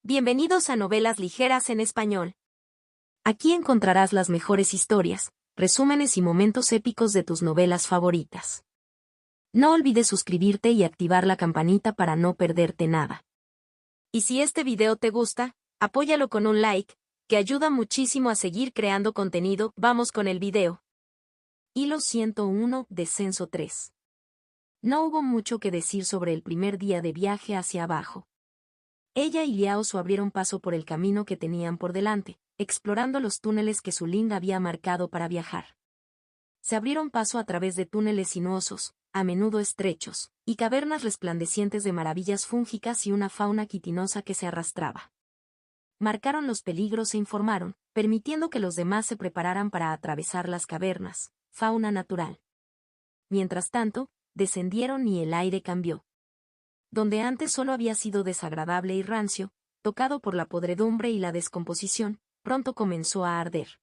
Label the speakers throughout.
Speaker 1: Bienvenidos a Novelas Ligeras en Español. Aquí encontrarás las mejores historias, resúmenes y momentos épicos de tus novelas favoritas. No olvides suscribirte y activar la campanita para no perderte nada. Y si este video te gusta, apóyalo con un like, que ayuda muchísimo a seguir creando contenido. Vamos con el video. Hilo 101, Descenso 3. No hubo mucho que decir sobre el primer día de viaje hacia abajo. Ella y Liao Su abrieron paso por el camino que tenían por delante, explorando los túneles que Su Ling había marcado para viajar. Se abrieron paso a través de túneles sinuosos, a menudo estrechos, y cavernas resplandecientes de maravillas fúngicas y una fauna quitinosa que se arrastraba. Marcaron los peligros e informaron, permitiendo que los demás se prepararan para atravesar las cavernas, fauna natural. Mientras tanto, descendieron y el aire cambió. Donde antes solo había sido desagradable y rancio, tocado por la podredumbre y la descomposición, pronto comenzó a arder.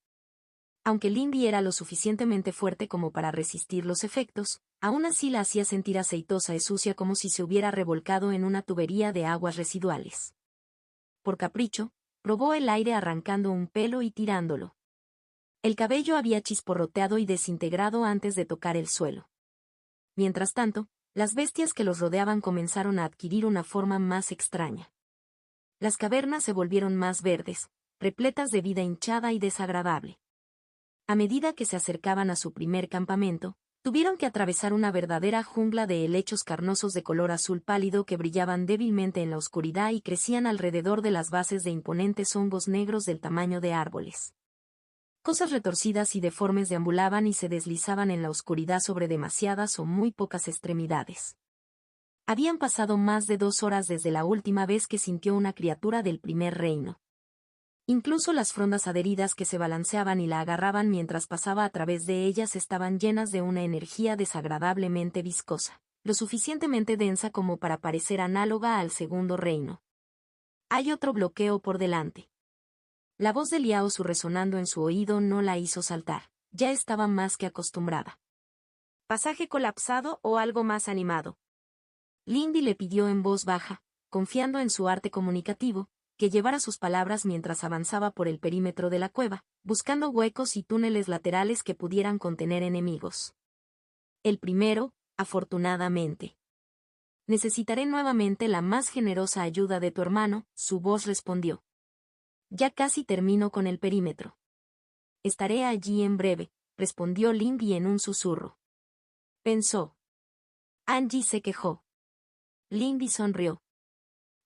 Speaker 1: Aunque Lindy era lo suficientemente fuerte como para resistir los efectos, aún así la hacía sentir aceitosa y sucia como si se hubiera revolcado en una tubería de aguas residuales. Por capricho, probó el aire arrancando un pelo y tirándolo. El cabello había chisporroteado y desintegrado antes de tocar el suelo. Mientras tanto, las bestias que los rodeaban comenzaron a adquirir una forma más extraña. Las cavernas se volvieron más verdes, repletas de vida hinchada y desagradable. A medida que se acercaban a su primer campamento, tuvieron que atravesar una verdadera jungla de helechos carnosos de color azul pálido que brillaban débilmente en la oscuridad y crecían alrededor de las bases de imponentes hongos negros del tamaño de árboles. Cosas retorcidas y deformes deambulaban y se deslizaban en la oscuridad sobre demasiadas o muy pocas extremidades. Habían pasado más de 2 horas desde la última vez que sintió una criatura del primer reino. Incluso las frondas adheridas que se balanceaban y la agarraban mientras pasaba a través de ellas estaban llenas de una energía desagradablemente viscosa, lo suficientemente densa como para parecer análoga al segundo reino. Hay otro bloqueo por delante. La voz de Liao Su resonando en su oído no la hizo saltar, ya estaba más que acostumbrada. ¿Pasaje colapsado o algo más animado? Lindy le pidió en voz baja, confiando en su arte comunicativo, que llevara sus palabras mientras avanzaba por el perímetro de la cueva, buscando huecos y túneles laterales que pudieran contener enemigos. El primero, afortunadamente. Necesitaré nuevamente la más generosa ayuda de tu hermano, su voz respondió. Ya casi termino con el perímetro. Estaré allí en breve, respondió Lindy en un susurro. Pensó. Angie se quejó. Lindy sonrió.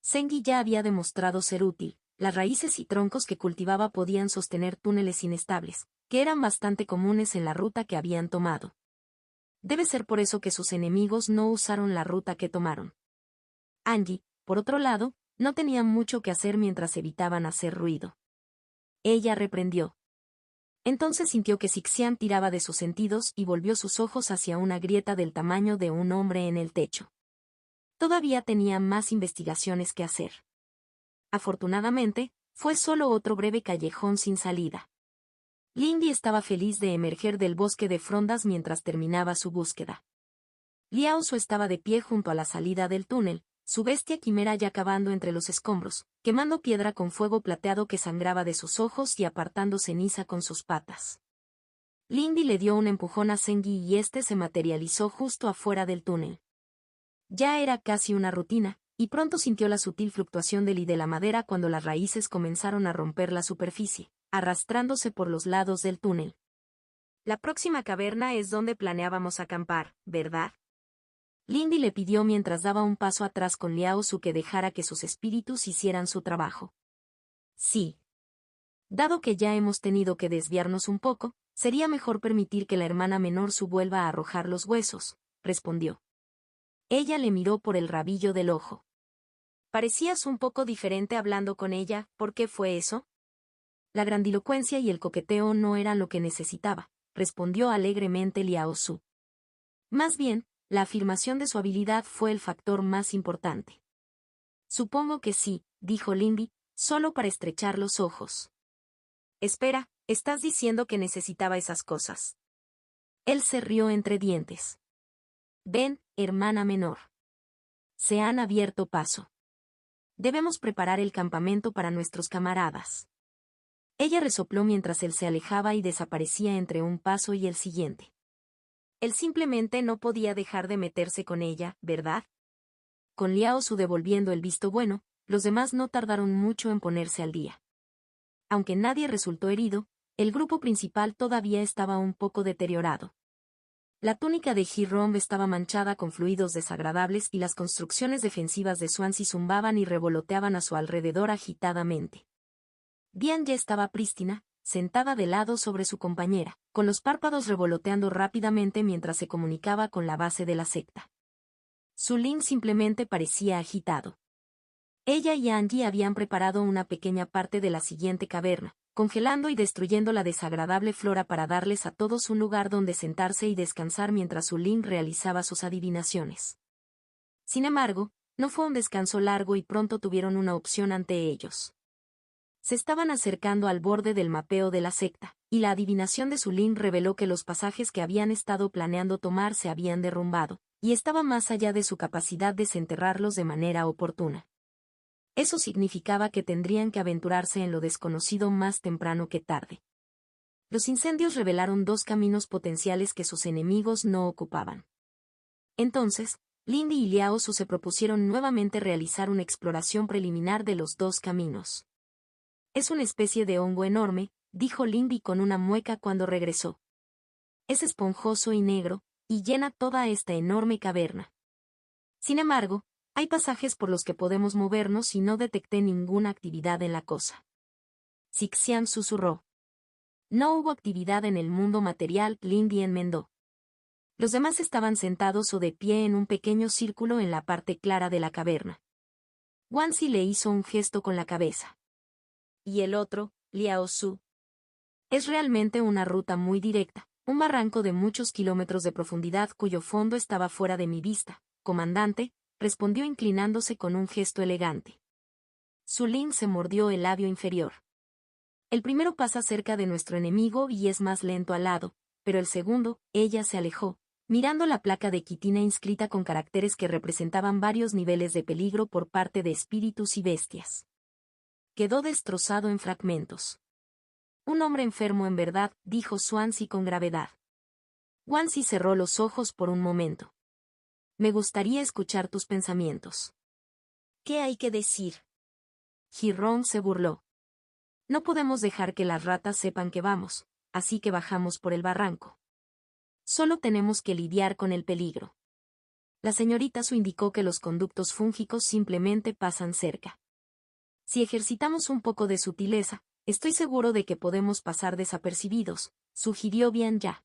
Speaker 1: Sengi ya había demostrado ser útil, las raíces y troncos que cultivaba podían sostener túneles inestables, que eran bastante comunes en la ruta que habían tomado. Debe ser por eso que sus enemigos no usaron la ruta que tomaron. Angie, por otro lado, no tenía mucho que hacer mientras evitaban hacer ruido. Ella reprendió. Entonces sintió que Sixian tiraba de sus sentidos y volvió sus ojos hacia una grieta del tamaño de un hombre en el techo. Todavía tenía más investigaciones que hacer. Afortunadamente, fue solo otro breve callejón sin salida. Lindy estaba feliz de emerger del bosque de frondas mientras terminaba su búsqueda. Liao Su estaba de pie junto a la salida del túnel, su bestia quimera ya cavando entre los escombros, quemando piedra con fuego plateado que sangraba de sus ojos y apartando ceniza con sus patas. Lindy le dio un empujón a Sengi y este se materializó justo afuera del túnel. Ya era casi una rutina, y pronto sintió la sutil fluctuación del y de la madera cuando las raíces comenzaron a romper la superficie, arrastrándose por los lados del túnel. La próxima caverna es donde planeábamos acampar, ¿verdad? Lindy le pidió mientras daba un paso atrás con Liao Su que dejara que sus espíritus hicieran su trabajo. Sí. Dado que ya hemos tenido que desviarnos un poco, sería mejor permitir que la hermana menor Su vuelva a arrojar los huesos, respondió. Ella le miró por el rabillo del ojo. Parecías un poco diferente hablando con ella, ¿por qué fue eso? La grandilocuencia y el coqueteo no eran lo que necesitaba, respondió alegremente Liao Su. Más bien, la afirmación de su habilidad fue el factor más importante. Supongo que sí, dijo Lindy, solo para estrechar los ojos. Espera, ¿estás diciendo que necesitaba esas cosas? Él se rió entre dientes. Ven, hermana menor. Se han abierto paso. Debemos preparar el campamento para nuestros camaradas. Ella resopló mientras él se alejaba y desaparecía entre un paso y el siguiente. Él simplemente no podía dejar de meterse con ella, ¿verdad? Con Liao Su devolviendo el visto bueno, los demás no tardaron mucho en ponerse al día. Aunque nadie resultó herido, el grupo principal todavía estaba un poco deteriorado. La túnica de Ji-Rom estaba manchada con fluidos desagradables y las construcciones defensivas de Swansea zumbaban y revoloteaban a su alrededor agitadamente. Diane ya estaba prístina, sentada de lado sobre su compañera, con los párpados revoloteando rápidamente mientras se comunicaba con la base de la secta. Su Ling simplemente parecía agitado. Ella y Angie habían preparado una pequeña parte de la siguiente caverna, congelando y destruyendo la desagradable flora para darles a todos un lugar donde sentarse y descansar mientras Su Ling realizaba sus adivinaciones. Sin embargo, no fue un descanso largo y pronto tuvieron una opción ante ellos. Se estaban acercando al borde del mapeo de la secta, y la adivinación de Su Ling reveló que los pasajes que habían estado planeando tomar se habían derrumbado, y estaba más allá de su capacidad de desenterrarlos de manera oportuna. Eso significaba que tendrían que aventurarse en lo desconocido más temprano que tarde. Los incendios revelaron dos caminos potenciales que sus enemigos no ocupaban. Entonces, Lindy y Liao Su se propusieron nuevamente realizar una exploración preliminar de los dos caminos. Es una especie de hongo enorme, dijo Lindy con una mueca cuando regresó. Es esponjoso y negro, y llena toda esta enorme caverna. Sin embargo, hay pasajes por los que podemos movernos y no detecté ninguna actividad en la cosa. Sixian susurró. No hubo actividad en el mundo material, Lindy enmendó. Los demás estaban sentados o de pie en un pequeño círculo en la parte clara de la caverna. Wansi le hizo un gesto con la cabeza. Y el otro, Liao Su. Es realmente una ruta muy directa, un barranco de muchos kilómetros de profundidad cuyo fondo estaba fuera de mi vista, comandante, respondió inclinándose con un gesto elegante. Su Ling se mordió el labio inferior. El primero pasa cerca de nuestro enemigo y es más lento al lado, pero el segundo, ella se alejó, mirando la placa de quitina inscrita con caracteres que representaban varios niveles de peligro por parte de espíritus y bestias. Quedó destrozado en fragmentos. Un hombre enfermo en verdad, dijo Swansea con gravedad. Wansi cerró los ojos por un momento. Me gustaría escuchar tus pensamientos. ¿Qué hay que decir? Ji-Rom se burló. No podemos dejar que las ratas sepan que vamos, así que bajamos por el barranco. Solo tenemos que lidiar con el peligro. La señorita Su indicó que los conductos fúngicos simplemente pasan cerca. Si ejercitamos un poco de sutileza, estoy seguro de que podemos pasar desapercibidos, sugirió Bian Ya.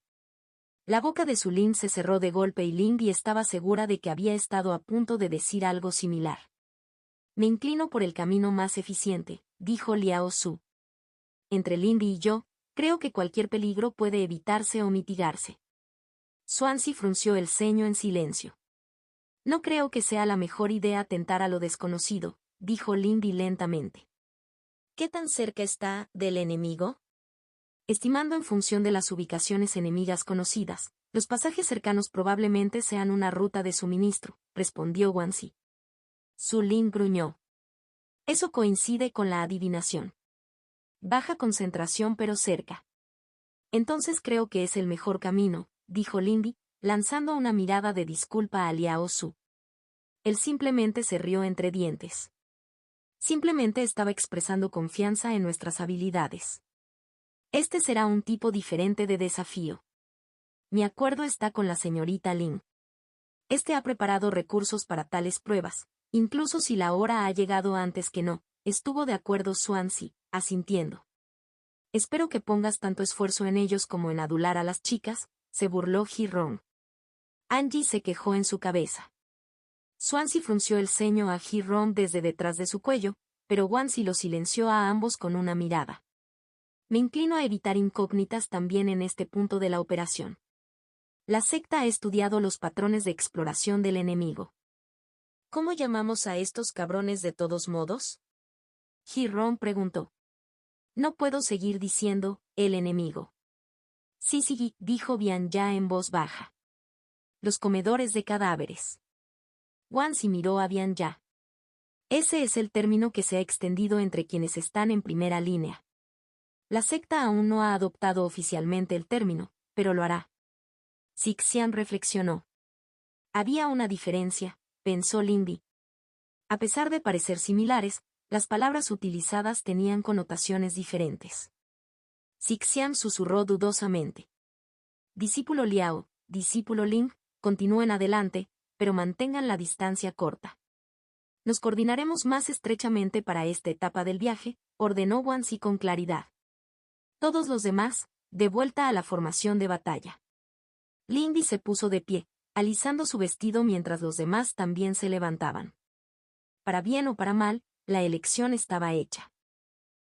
Speaker 1: La boca de Su Ling se cerró de golpe y Lindy estaba segura de que había estado a punto de decir algo similar. Me inclino por el camino más eficiente, dijo Liao Su. Entre Lindy y yo, creo que cualquier peligro puede evitarse o mitigarse. Swansea frunció el ceño en silencio. No creo que sea la mejor idea tentar a lo desconocido, dijo Lindy lentamente. ¿Qué tan cerca está del enemigo? Estimando en función de las ubicaciones enemigas conocidas, los pasajes cercanos probablemente sean una ruta de suministro, respondió Wansi. Su Ling gruñó. Eso coincide con la adivinación. Baja concentración pero cerca. Entonces creo que es el mejor camino, dijo Lindy, lanzando una mirada de disculpa a Liao Su. Él simplemente se rió entre dientes. Simplemente estaba expresando confianza en nuestras habilidades. Este será un tipo diferente de desafío. Mi acuerdo está con la señorita Lin. Este ha preparado recursos para tales pruebas, incluso si la hora ha llegado antes que no, estuvo de acuerdo Swansea, asintiendo. Espero que pongas tanto esfuerzo en ellos como en adular a las chicas, se burló Ji-Rom. Angie se quejó en su cabeza. Swansea frunció el ceño a Ji-Rom desde detrás de su cuello, pero Wansi lo silenció a ambos con una mirada. Me inclino a evitar incógnitas también en este punto de la operación. La secta ha estudiado los patrones de exploración del enemigo. ¿Cómo llamamos a estos cabrones de todos modos? Ji-Rom preguntó. No puedo seguir diciendo, el enemigo. Sí, dijo Bian Ya en voz baja. Los comedores de cadáveres. Wansi miró a Bian Ya. Ese es el término que se ha extendido entre quienes están en primera línea. La secta aún no ha adoptado oficialmente el término, pero lo hará. Cixcian reflexionó. Había una diferencia, pensó Lindy. A pesar de parecer similares, las palabras utilizadas tenían connotaciones diferentes. Cixcian susurró dudosamente. Discípulo Liao, discípulo Ling, continúen adelante, pero mantengan la distancia corta. Nos coordinaremos más estrechamente para esta etapa del viaje, ordenó Wanzi con claridad. Todos los demás, de vuelta a la formación de batalla. Lindy se puso de pie, alisando su vestido mientras los demás también se levantaban. Para bien o para mal, la elección estaba hecha.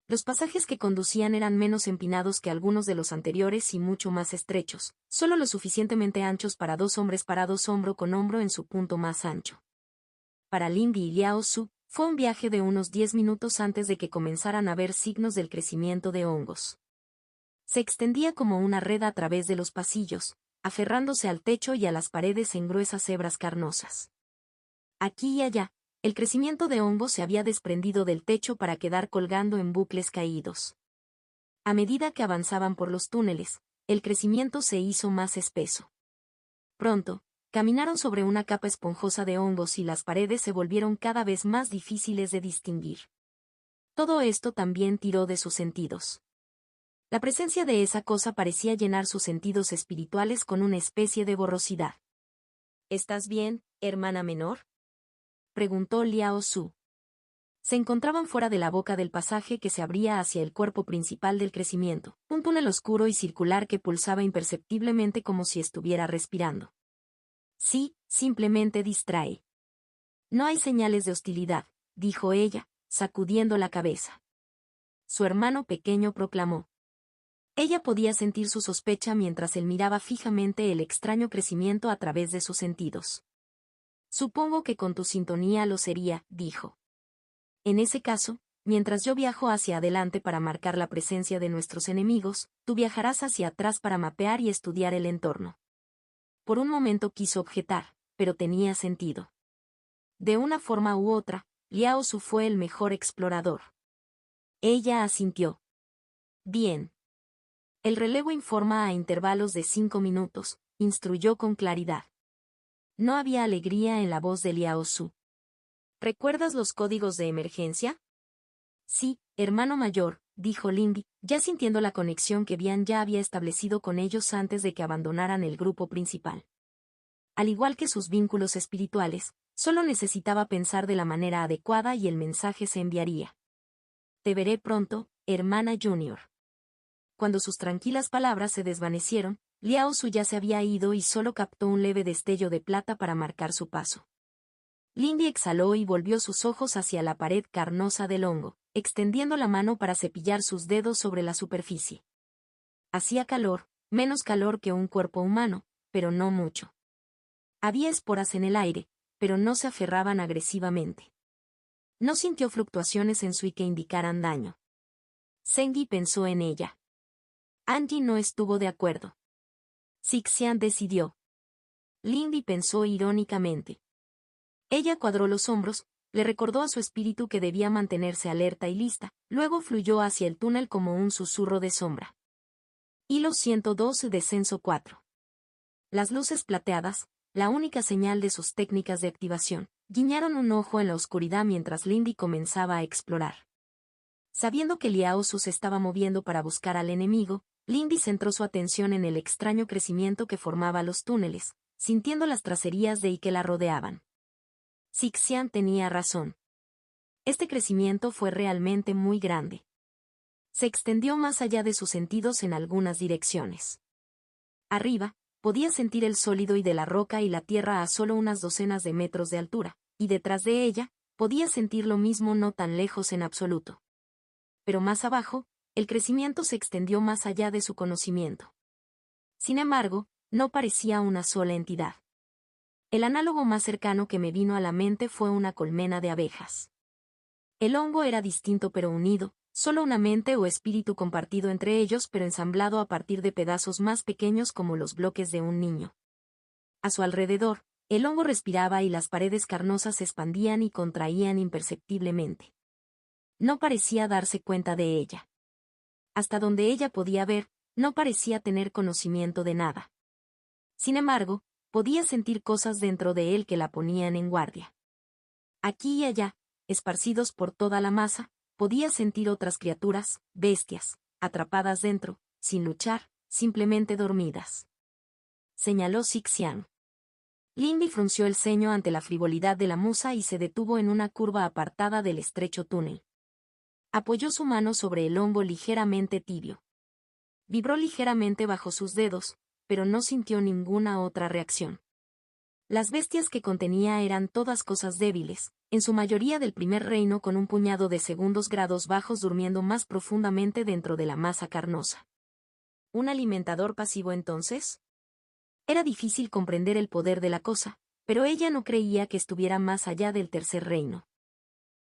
Speaker 1: Los pasajes que conducían eran menos empinados que algunos de los anteriores y mucho más estrechos, solo lo suficientemente anchos para dos hombres parados hombro con hombro en su punto más ancho. Para Lindy y Liao Su, fue un viaje de unos 10 minutos antes de que comenzaran a ver signos del crecimiento de hongos. Se extendía como una red a través de los pasillos, aferrándose al techo y a las paredes en gruesas hebras carnosas. Aquí y allá, el crecimiento de hongos se había desprendido del techo para quedar colgando en bucles caídos. A medida que avanzaban por los túneles, el crecimiento se hizo más espeso. Pronto, caminaron sobre una capa esponjosa de hongos y las paredes se volvieron cada vez más difíciles de distinguir. Todo esto también tiró de sus sentidos. La presencia de esa cosa parecía llenar sus sentidos espirituales con una especie de borrosidad. ¿Estás bien, hermana menor?, preguntó Liao Su. Se encontraban fuera de la boca del pasaje que se abría hacia el cuerpo principal del crecimiento, un túnel oscuro y circular que pulsaba imperceptiblemente como si estuviera respirando. Sí, simplemente distrae. No hay señales de hostilidad, dijo ella, sacudiendo la cabeza. Su hermano pequeño proclamó. Ella podía sentir su sospecha mientras él miraba fijamente el extraño crecimiento a través de sus sentidos. Supongo que con tu sintonía lo sería, dijo. En ese caso, mientras yo viajo hacia adelante para marcar la presencia de nuestros enemigos, tú viajarás hacia atrás para mapear y estudiar el entorno. Por un momento quiso objetar, pero tenía sentido. De una forma u otra, Liao Su fue el mejor explorador. Ella asintió. Bien. El relevo informa a intervalos de 5 minutos, instruyó con claridad. No había alegría en la voz de Liao Su. ¿Recuerdas los códigos de emergencia? Sí, hermano mayor, dijo Lindy, ya sintiendo la conexión que Bian ya había establecido con ellos antes de que abandonaran el grupo principal. Al igual que sus vínculos espirituales, solo necesitaba pensar de la manera adecuada y el mensaje se enviaría. Te veré pronto, hermana Junior. Cuando sus tranquilas palabras se desvanecieron, Liao Su ya se había ido y solo captó un leve destello de plata para marcar su paso. Lindy exhaló y volvió sus ojos hacia la pared carnosa del hongo, extendiendo la mano para cepillar sus dedos sobre la superficie. Hacía calor, menos calor que un cuerpo humano, pero no mucho. Había esporas en el aire, pero no se aferraban agresivamente. No sintió fluctuaciones en su que indicaran daño. Zengi pensó en ella. Angie no estuvo de acuerdo. Cixcian decidió. Lindy pensó irónicamente. Ella cuadró los hombros, le recordó a su espíritu que debía mantenerse alerta y lista, luego fluyó hacia el túnel como un susurro de sombra. Hilo 102, descenso 4. Las luces plateadas, la única señal de sus técnicas de activación, guiñaron un ojo en la oscuridad mientras Lindy comenzaba a explorar. Sabiendo que Liao Su se estaba moviendo para buscar al enemigo, Lindy centró su atención en el extraño crecimiento que formaba los túneles, sintiendo las tracerías de que la rodeaban. Cixcian tenía razón. Este crecimiento fue realmente muy grande. Se extendió más allá de sus sentidos en algunas direcciones. Arriba, podía sentir el sólido y de la roca y la tierra a solo unas docenas de metros de altura, y detrás de ella, podía sentir lo mismo no tan lejos en absoluto. Pero más abajo, el crecimiento se extendió más allá de su conocimiento. Sin embargo, no parecía una sola entidad. El análogo más cercano que me vino a la mente fue una colmena de abejas. El hongo era distinto pero unido, solo una mente o espíritu compartido entre ellos pero ensamblado a partir de pedazos más pequeños como los bloques de un niño. A su alrededor, El hongo respiraba y las paredes carnosas se expandían y contraían imperceptiblemente. No parecía darse cuenta de ella. Hasta donde ella podía ver, no parecía tener conocimiento de nada. Sin embargo, podía sentir cosas dentro de él que la ponían en guardia. Aquí y allá, esparcidos por toda la masa, podía sentir otras criaturas, bestias, atrapadas dentro, sin luchar, simplemente dormidas. Señaló Zixiang. Lindy frunció el ceño ante la frivolidad de la musa y se detuvo en una curva apartada del estrecho túnel. Apoyó su mano sobre el hongo ligeramente tibio. Vibró ligeramente bajo sus dedos, pero no sintió ninguna otra reacción. Las bestias que contenía eran todas cosas débiles, en su mayoría del primer reino con un puñado de segundos grados bajos durmiendo más profundamente dentro de la masa carnosa. ¿Un alimentador pasivo entonces? Era difícil comprender el poder de la cosa, pero ella no creía que estuviera más allá del tercer reino.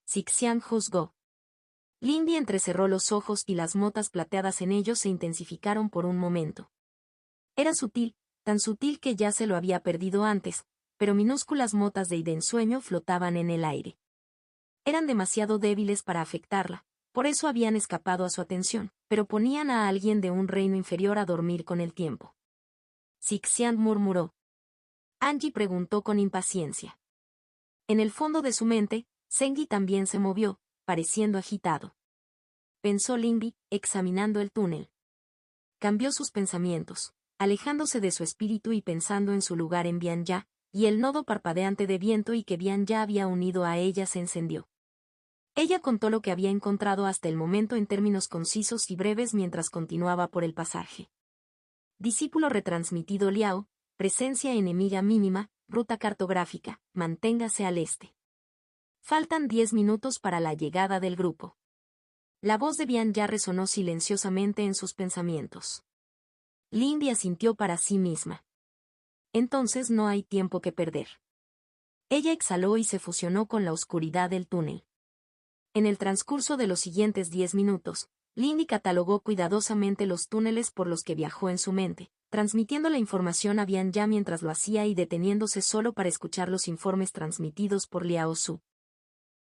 Speaker 1: Zixiang juzgó. Lindy entrecerró los ojos y las motas plateadas en ellos se intensificaron por un momento. Era sutil, tan sutil que ya se lo había perdido antes, pero minúsculas motas de ensueño flotaban en el aire. Eran demasiado débiles para afectarla, por eso habían escapado a su atención, pero ponían a alguien de un reino inferior a dormir con el tiempo. Zixiang murmuró. Angie preguntó con impaciencia. En el fondo de su mente, Zengyi también se movió, pareciendo agitado. Pensó Lindy, examinando el túnel. Cambió sus pensamientos, alejándose de su espíritu y pensando en su lugar en Bianya, y el nodo parpadeante de viento y que Bianya había unido a ella se encendió. Ella contó lo que había encontrado hasta el momento en términos concisos y breves mientras continuaba por el pasaje. Discípulo retransmitido Liao, presencia enemiga mínima, ruta cartográfica, manténgase al este. Faltan 10 minutos para la llegada del grupo. La voz de Bianya resonó silenciosamente en sus pensamientos. Lindy asintió para sí misma. Entonces no hay tiempo que perder. Ella exhaló y se fusionó con la oscuridad del túnel. En el transcurso de los siguientes 10 minutos, Lindy catalogó cuidadosamente los túneles por los que viajó en su mente, transmitiendo la información a Bianya mientras lo hacía y deteniéndose solo para escuchar los informes transmitidos por Liao Su.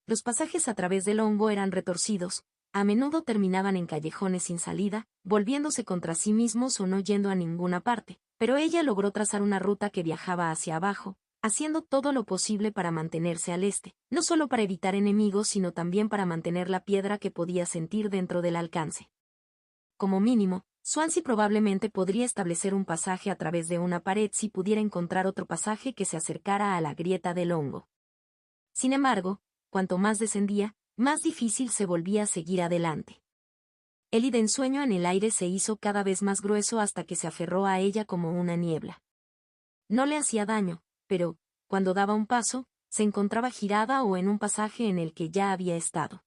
Speaker 1: Los pasajes a través del hongo eran retorcidos, a menudo terminaban en callejones sin salida, volviéndose contra sí mismos o no yendo a ninguna parte, pero ella logró trazar una ruta que viajaba hacia abajo, haciendo todo lo posible para mantenerse al este, no solo para evitar enemigos sino también para mantener la piedra que podía sentir dentro del alcance. Como mínimo, Swansea probablemente podría establecer un pasaje a través de una pared si pudiera encontrar otro pasaje que se acercara a la grieta del hongo. Sin embargo, cuanto más descendía, más difícil se volvía a seguir adelante. El ensueño en el aire se hizo cada vez más grueso hasta que se aferró a ella como una niebla. No le hacía daño, pero, cuando daba un paso, se encontraba girada o en un pasaje en el que ya había estado.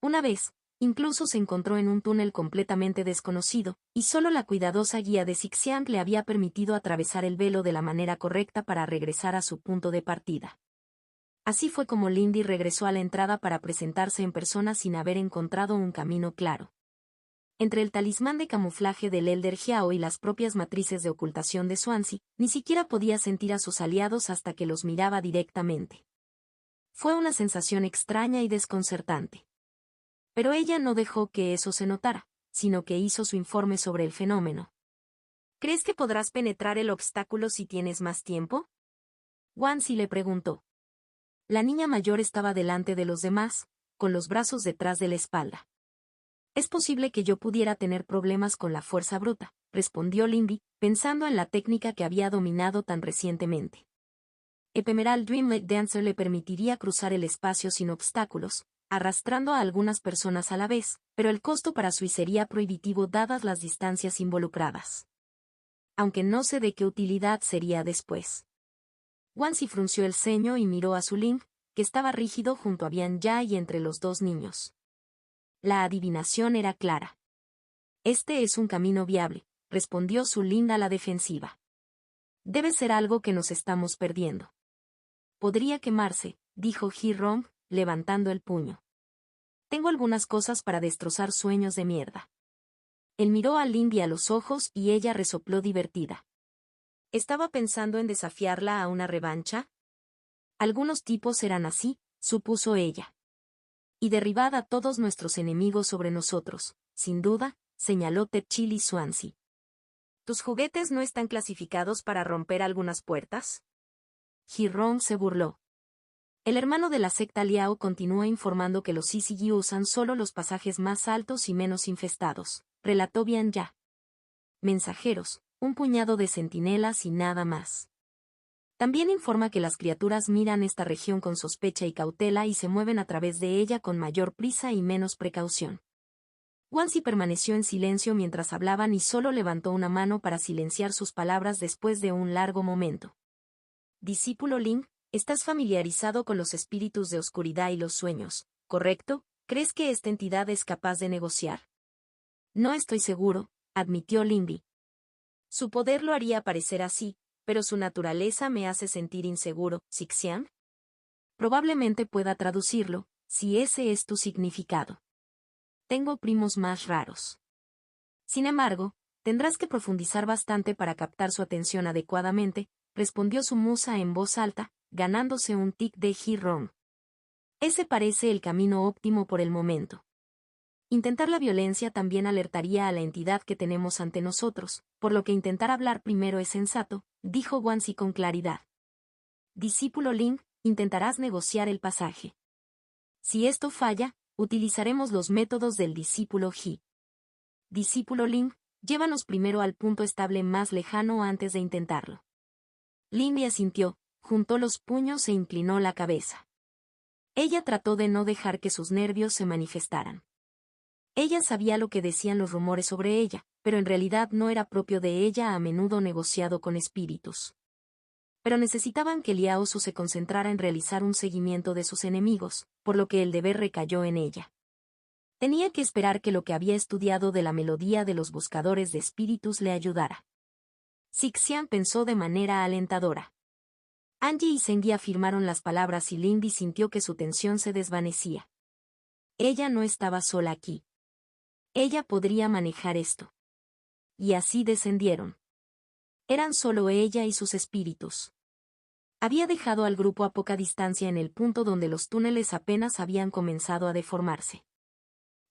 Speaker 1: Una vez, incluso se encontró en un túnel completamente desconocido, y solo la cuidadosa guía de Zixiang le había permitido atravesar el velo de la manera correcta para regresar a su punto de partida. Así fue como Lindy regresó a la entrada para presentarse en persona sin haber encontrado un camino claro. Entre el talismán de camuflaje del Elder Jiao y las propias matrices de ocultación de Swansea, ni siquiera podía sentir a sus aliados hasta que los miraba directamente. Fue una sensación extraña y desconcertante. Pero ella no dejó que eso se notara, sino que hizo su informe sobre el fenómeno. ¿Crees que podrás penetrar el obstáculo si tienes más tiempo? Wansi le preguntó. La niña mayor estaba delante de los demás, con los brazos detrás de la espalda. Es posible que yo pudiera tener problemas con la fuerza bruta, respondió Lindy, pensando en la técnica que había dominado tan recientemente. Ephemeral Dreamlet Dancer le permitiría cruzar el espacio sin obstáculos, arrastrando a algunas personas a la vez, pero el costo para Sui sería prohibitivo dadas las distancias involucradas. Aunque no sé de qué utilidad sería después. Wansi frunció el ceño y miró a Su Ling, que estaba rígido junto a Bianya y entre los dos niños. La adivinación era clara. Este es un camino viable, respondió Su Ling a la defensiva. Debe ser algo que nos estamos perdiendo. Podría quemarse, dijo Hi-Rong, levantando el puño. Tengo algunas cosas para destrozar sueños de mierda. Él miró a Lindy a los ojos y ella resopló divertida. ¿Estaba pensando en desafiarla a una revancha? Algunos tipos eran así, supuso ella. Y derribad a todos nuestros enemigos sobre nosotros, sin duda, señaló Tetchili Swansea. ¿Tus juguetes no están clasificados para romper algunas puertas? Hirong se burló. El hermano de la secta Liao continúa informando que los CCG usan solo los pasajes más altos y menos infestados, relató Bian Ya. Mensajeros, un puñado de centinelas y nada más. También informa que las criaturas miran esta región con sospecha y cautela y se mueven a través de ella con mayor prisa y menos precaución. Wansi permaneció en silencio mientras hablaban y solo levantó una mano para silenciar sus palabras después de un largo momento. Discípulo Ling, estás familiarizado con los espíritus de oscuridad y los sueños, ¿correcto? ¿Crees que esta entidad es capaz de negociar? No estoy seguro, admitió Lingbi. Su poder lo haría parecer así, pero su naturaleza me hace sentir inseguro, Xixian. Probablemente pueda traducirlo, si ese es tu significado. Tengo primos más raros. Sin embargo, tendrás que profundizar bastante para captar su atención adecuadamente, respondió su musa en voz alta, ganándose un tic de Hirong. Ese parece el camino óptimo por el momento. Intentar la violencia también alertaría a la entidad que tenemos ante nosotros, por lo que intentar hablar primero es sensato, dijo Wansi con claridad. Discípulo Ling, intentarás negociar el pasaje. Si esto falla, utilizaremos los métodos del discípulo He. Discípulo Ling, llévanos primero al punto estable más lejano antes de intentarlo. Ling asintió, juntó los puños e inclinó la cabeza. Ella trató de no dejar que sus nervios se manifestaran. Ella sabía lo que decían los rumores sobre ella, pero en realidad no era propio de ella a menudo negociado con espíritus. Pero necesitaban que Liao Su se concentrara en realizar un seguimiento de sus enemigos, por lo que el deber recayó en ella. Tenía que esperar que lo que había estudiado de la melodía de los buscadores de espíritus le ayudara. Xixian pensó de manera alentadora. Angie y Zengui afirmaron las palabras y Lingbi sintió que su tensión se desvanecía. Ella no estaba sola aquí. Ella podría manejar esto. Y así descendieron. Eran solo ella y sus espíritus. Había dejado al grupo a poca distancia en el punto donde los túneles apenas habían comenzado a deformarse.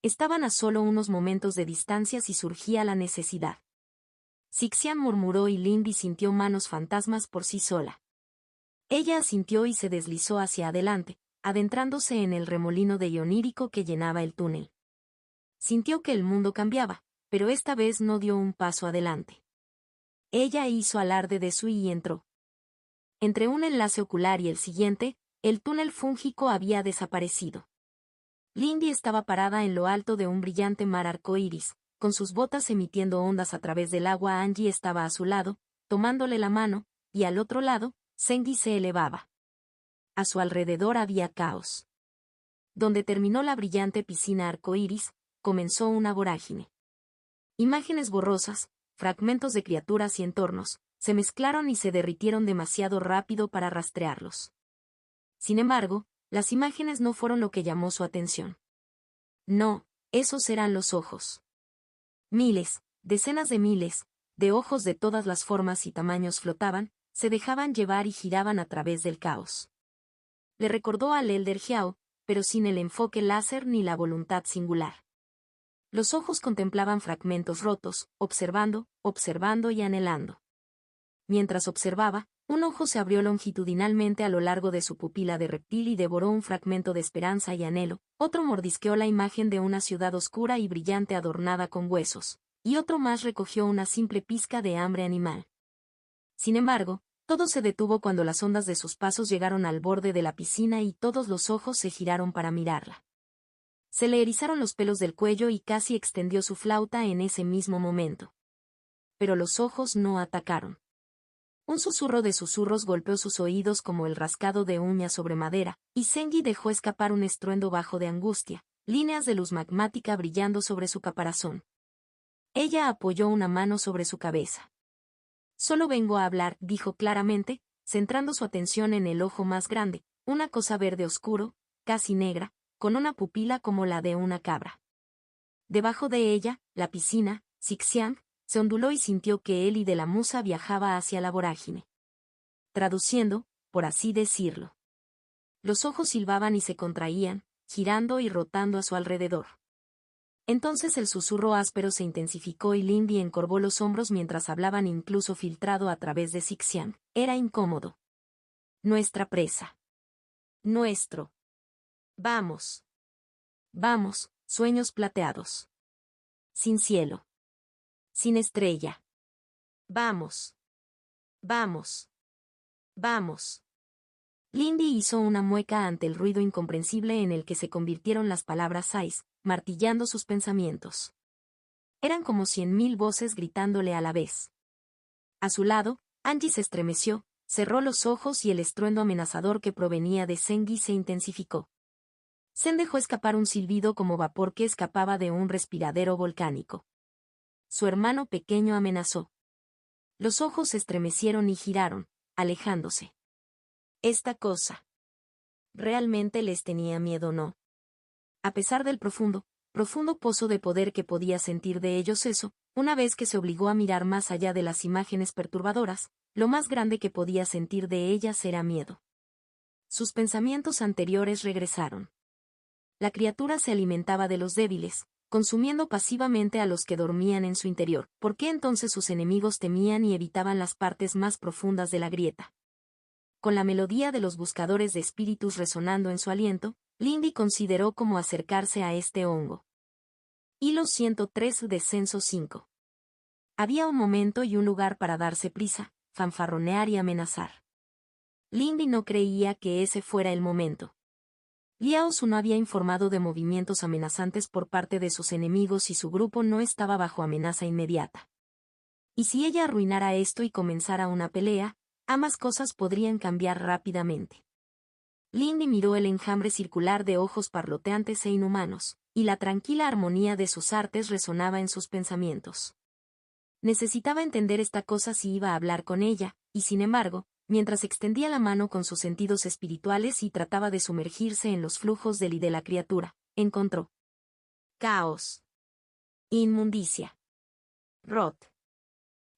Speaker 1: Estaban a solo unos momentos de distancia si surgía la necesidad. Xixian murmuró y Lingbi sintió manos fantasmas por sí sola. Ella asintió y se deslizó hacia adelante, adentrándose en el remolino de ionírico que llenaba el túnel. Sintió que el mundo cambiaba, pero esta vez no dio un paso adelante. Ella hizo alarde de su y entró. Entre un enlace ocular y el siguiente, el túnel fúngico había desaparecido. Lingbi estaba parada en lo alto de un brillante mar arcoíris, con sus botas emitiendo ondas a través del agua. Angie estaba a su lado, tomándole la mano, y al otro lado, Zengui se elevaba. A su alrededor había caos. Donde terminó la brillante piscina arcoíris, comenzó una vorágine. Imágenes borrosas, fragmentos de criaturas y entornos, se mezclaron y se derritieron demasiado rápido para rastrearlos. Sin embargo, las imágenes no fueron lo que llamó su atención. No, esos eran los ojos. Miles, decenas de miles, de ojos de todas las formas y tamaños flotaban, se dejaban llevar y giraban a través del caos. Le recordó al Elder Jiao, pero sin el enfoque láser ni la voluntad singular. Los ojos contemplaban fragmentos rotos, observando y anhelando. Mientras observaba, un ojo se abrió longitudinalmente a lo largo de su pupila de reptil y devoró un fragmento de esperanza y anhelo, otro mordisqueó la imagen de una ciudad oscura y brillante adornada con huesos, y otro más recogió una simple pizca de hambre animal. Sin embargo, todo se detuvo cuando las ondas de sus pasos llegaron al borde de la piscina y todos los ojos se giraron para mirarla. Se le erizaron los pelos del cuello y casi extendió su flauta en ese mismo momento. Pero los ojos no atacaron. Un susurro de susurros golpeó sus oídos como el rascado de uñas sobre madera, y Zengui dejó escapar un estruendo bajo de angustia, líneas de luz magmática brillando sobre su caparazón. Ella apoyó una mano sobre su cabeza. Solo vengo a hablar, dijo claramente, centrando su atención en el ojo más grande, una cosa verde oscuro, casi negra, con una pupila como la de una cabra. Debajo de ella, la piscina, Xixian, se onduló y sintió que él y de la musa viajaba hacia la vorágine. Traduciendo, por así decirlo. Los ojos silbaban y se contraían, girando y rotando a su alrededor. Entonces el susurro áspero se intensificó y Lindy encorvó los hombros mientras hablaban, incluso filtrado a través de Sixian. Era incómodo. Nuestra presa. Nuestro. Vamos. Vamos, sueños plateados. Sin cielo. Sin estrella. Vamos. Vamos. Vamos. Lindy hizo una mueca ante el ruido incomprensible en el que se convirtieron las palabras sais, martillando sus pensamientos. Eran como 100.000 voces gritándole a la vez. A su lado, Angie se estremeció, cerró los ojos y el estruendo amenazador que provenía de Sengi se intensificó. Sen dejó escapar un silbido como vapor que escapaba de un respiradero volcánico. Su hermano pequeño amenazó. Los ojos se estremecieron y giraron, alejándose. Esta cosa. ¿Realmente les tenía miedo, no? A pesar del profundo pozo de poder que podía sentir de ellos eso, una vez que se obligó a mirar más allá de las imágenes perturbadoras, lo más grande que podía sentir de ellas era miedo. Sus pensamientos anteriores regresaron. La criatura se alimentaba de los débiles, consumiendo pasivamente a los que dormían en su interior. ¿Por qué entonces sus enemigos temían y evitaban las partes más profundas de la grieta? Con la melodía de los buscadores de espíritus resonando en su aliento, Lindy consideró cómo acercarse a este hongo. Hilo 103, descenso 5. Había un momento y un lugar para darse prisa, fanfarronear y amenazar. Lindy no creía que ese fuera el momento. Liao Su no había informado de movimientos amenazantes por parte de sus enemigos y su grupo no estaba bajo amenaza inmediata. Y si ella arruinara esto y comenzara una pelea, ambas cosas podrían cambiar rápidamente. Lindy miró el enjambre circular de ojos parloteantes e inhumanos, y la tranquila armonía de sus artes resonaba en sus pensamientos. Necesitaba entender esta cosa si iba a hablar con ella, y sin embargo, mientras extendía la mano con sus sentidos espirituales y trataba de sumergirse en los flujos del y de la criatura, encontró caos, inmundicia, rot.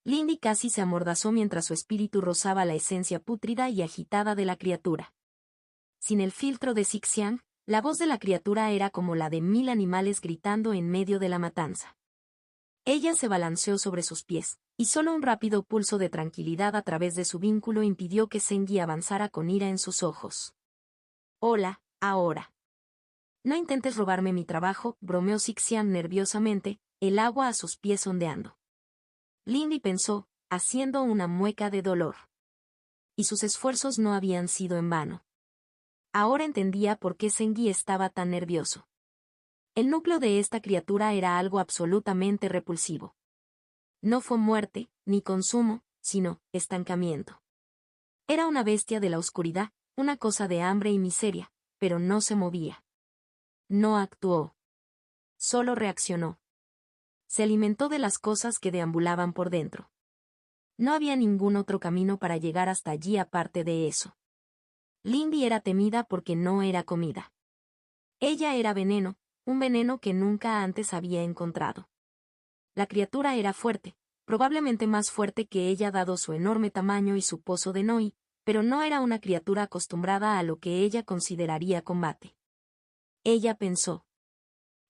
Speaker 1: Lindy casi se amordazó mientras su espíritu rozaba la esencia pútrida y agitada de la criatura. Sin el filtro de Sixian, la voz de la criatura era como la de 1000 animales gritando en medio de la matanza. Ella se balanceó sobre sus pies, y solo un rápido pulso de tranquilidad a través de su vínculo impidió que Sengi avanzara con ira en sus ojos. Hola, ahora. No intentes robarme mi trabajo, bromeó Sixian nerviosamente, el agua a sus pies ondeando. Lindy pensó, haciendo una mueca de dolor. Y sus esfuerzos no habían sido en vano. Ahora entendía por qué Sengi estaba tan nervioso. El núcleo de esta criatura era algo absolutamente repulsivo. No fue muerte, ni consumo, sino estancamiento. Era una bestia de la oscuridad, una cosa de hambre y miseria, pero no se movía. No actuó. Solo reaccionó. Se alimentó de las cosas que deambulaban por dentro. No había ningún otro camino para llegar hasta allí aparte de eso. Lindy era temida porque no era comida. Ella era veneno, un veneno que nunca antes había encontrado. La criatura era fuerte, probablemente más fuerte que ella dado su enorme tamaño y su pozo de Noi, pero no era una criatura acostumbrada a lo que ella consideraría combate. Ella pensó.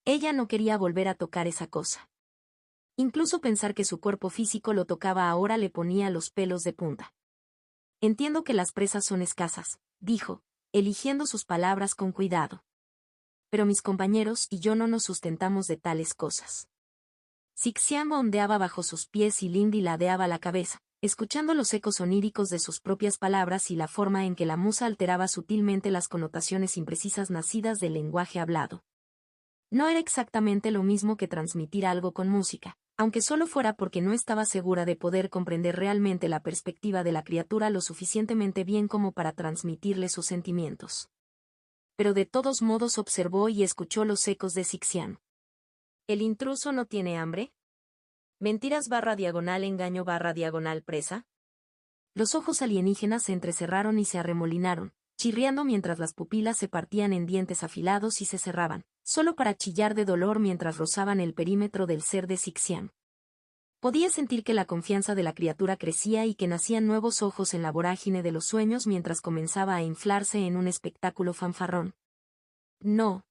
Speaker 1: Ella no quería volver a tocar esa cosa. Incluso pensar que su cuerpo físico lo tocaba ahora le ponía los pelos de punta. Entiendo que las presas son escasas, dijo, eligiendo sus palabras con cuidado. Pero mis compañeros y yo no nos sustentamos de tales cosas. Sixian ondeaba bajo sus pies y Lindy ladeaba la cabeza, escuchando los ecos oníricos de sus propias palabras y la forma en que la musa alteraba sutilmente las connotaciones imprecisas nacidas del lenguaje hablado. No era exactamente lo mismo que transmitir algo con música, aunque solo fuera porque no estaba segura de poder comprender realmente la perspectiva de la criatura lo suficientemente bien como para transmitirle sus sentimientos. Pero de todos modos observó y escuchó los ecos de Sixian. ¿El intruso no tiene hambre? ¿Mentiras /engaño /presa? Los ojos alienígenas se entrecerraron y se arremolinaron, chirriando mientras las pupilas se partían en dientes afilados y se cerraban, solo para chillar de dolor mientras rozaban el perímetro del ser de Sixian. Podía sentir que la confianza de la criatura crecía y que nacían nuevos ojos en la vorágine de los sueños mientras comenzaba a inflarse en un espectáculo fanfarrón. No.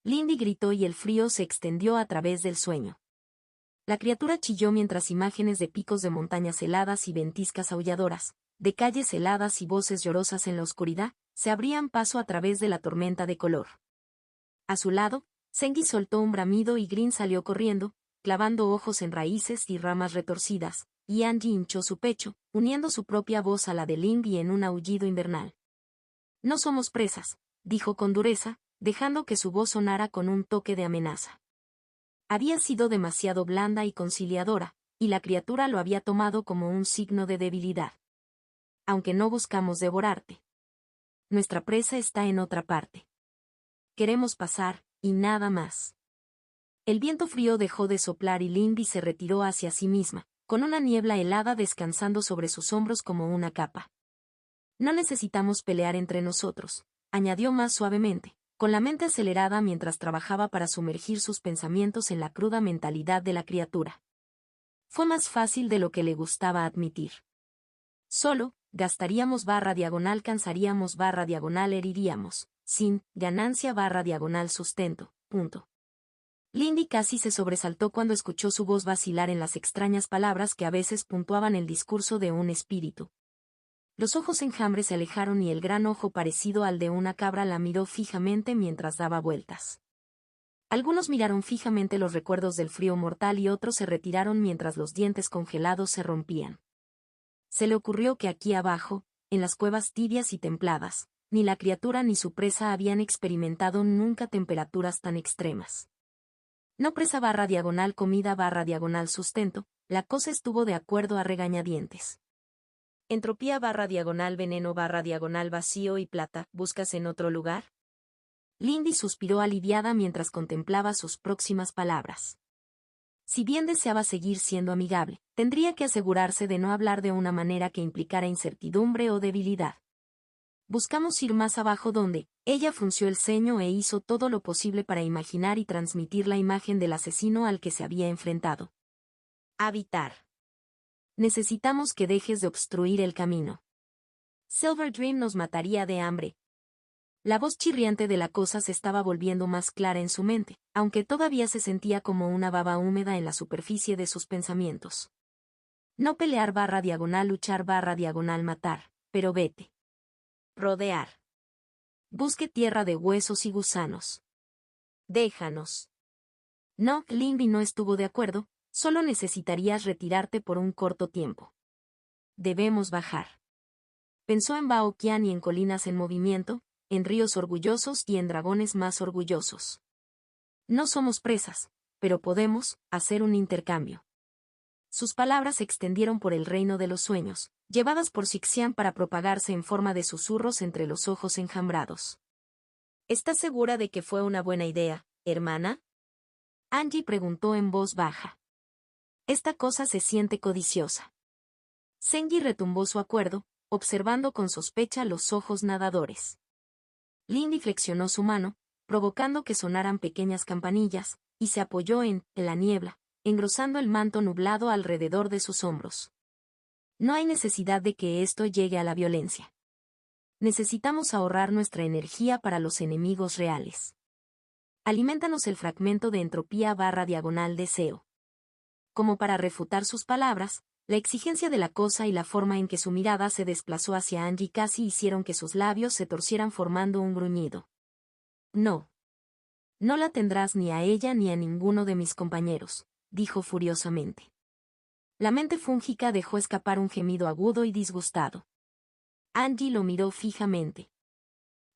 Speaker 1: Lindy gritó y el frío se extendió a través del sueño. La criatura chilló mientras imágenes de picos de montañas heladas y ventiscas aulladoras, de calles heladas y voces llorosas en la oscuridad, se abrían paso a través de la tormenta de color. A su lado, Sengi soltó un bramido y Green salió corriendo, clavando ojos en raíces y ramas retorcidas, y Angie hinchó su pecho, uniendo su propia voz a la de Lindy en un aullido invernal. No somos presas, dijo con dureza, dejando que su voz sonara con un toque de amenaza. Había sido demasiado blanda y conciliadora, y la criatura lo había tomado como un signo de debilidad. Aunque no buscamos devorarte. Nuestra presa está en otra parte. Queremos pasar, y nada más. El viento frío dejó de soplar y Lindy se retiró hacia sí misma, con una niebla helada descansando sobre sus hombros como una capa. No necesitamos pelear entre nosotros, añadió más suavemente, con la mente acelerada mientras trabajaba para sumergir sus pensamientos en la cruda mentalidad de la criatura. Fue más fácil de lo que le gustaba admitir. Solo, gastaríamos /, cansaríamos /, heriríamos, sin, ganancia /, sustento, punto. Lindy casi se sobresaltó cuando escuchó su voz vacilar en las extrañas palabras que a veces puntuaban el discurso de un espíritu. Los ojos enjambres se alejaron y el gran ojo parecido al de una cabra la miró fijamente mientras daba vueltas. Algunos miraron fijamente los recuerdos del frío mortal y otros se retiraron mientras los dientes congelados se rompían. Se le ocurrió que aquí abajo, en las cuevas tibias y templadas, ni la criatura ni su presa habían experimentado nunca temperaturas tan extremas. No presa /, comida /, sustento, la cosa estuvo de acuerdo a regañadientes. Entropía /, veneno /, vacío y plata, ¿buscas en otro lugar? Lindy suspiró aliviada mientras contemplaba sus próximas palabras. Si bien deseaba seguir siendo amigable, tendría que asegurarse de no hablar de una manera que implicara incertidumbre o debilidad. Buscamos ir más abajo donde, ella frunció el ceño e hizo todo lo posible para imaginar y transmitir la imagen del asesino al que se había enfrentado. Habitar. Necesitamos que dejes de obstruir el camino. Silver Dream nos mataría de hambre. La voz chirriante de la cosa se estaba volviendo más clara en su mente, aunque todavía se sentía como una baba húmeda en la superficie de sus pensamientos. No pelear /, luchar /, matar, pero vete. Rodear. Busque tierra de huesos y gusanos. Déjanos. No, Lindy no estuvo de acuerdo, solo necesitarías retirarte por un corto tiempo. Debemos bajar. Pensó en Baoqian y en colinas en movimiento, en ríos orgullosos y en dragones más orgullosos. No somos presas, pero podemos hacer un intercambio. Sus palabras se extendieron por el reino de los sueños, llevadas por Xixian para propagarse en forma de susurros entre los ojos enjambrados. ¿Estás segura de que fue una buena idea, hermana? Angie preguntó en voz baja. Esta cosa se siente codiciosa. Sengi retumbó su acuerdo, observando con sospecha los ojos nadadores. Lindy flexionó su mano, provocando que sonaran pequeñas campanillas, y se apoyó en la niebla, engrosando el manto nublado alrededor de sus hombros. No hay necesidad de que esto llegue a la violencia. Necesitamos ahorrar nuestra energía para los enemigos reales. Aliméntanos el fragmento de entropía /, deseo. Como para refutar sus palabras, la exigencia de la cosa y la forma en que su mirada se desplazó hacia Angie casi hicieron que sus labios se torcieran formando un gruñido. No. No la tendrás ni a ella ni a ninguno de mis compañeros, dijo furiosamente. La mente fúngica dejó escapar un gemido agudo y disgustado. Angie lo miró fijamente.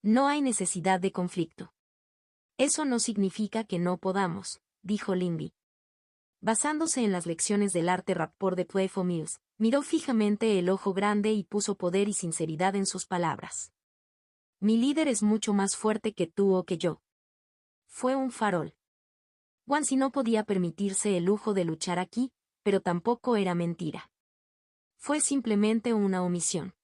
Speaker 1: No hay necesidad de conflicto. Eso no significa que no podamos, dijo Lindy. Basándose en las lecciones del arte rapport de Playful Mills, miró fijamente el ojo grande y puso poder y sinceridad en sus palabras. Mi líder es mucho más fuerte que tú o que yo. Fue un farol. Wansi no podía permitirse el lujo de luchar aquí, pero tampoco era mentira. Fue simplemente una omisión.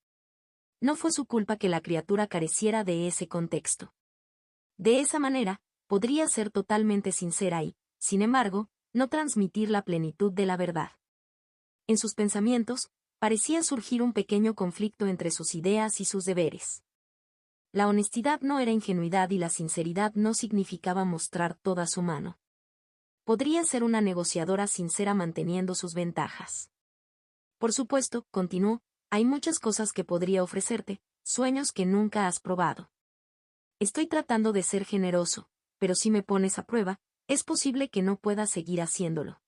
Speaker 1: No fue su culpa que la criatura careciera de ese contexto. De esa manera, podría ser totalmente sincera y, sin embargo, no transmitir la plenitud de la verdad. En sus pensamientos, parecía surgir un pequeño conflicto entre sus ideas y sus deberes. La honestidad no era ingenuidad y la sinceridad no significaba mostrar toda su mano. Podría ser una negociadora sincera manteniendo sus ventajas. Por supuesto, continuó, hay muchas cosas que podría ofrecerte, sueños que nunca has probado. Estoy tratando de ser generoso, pero si me pones a prueba, es posible que no pueda seguir haciéndolo.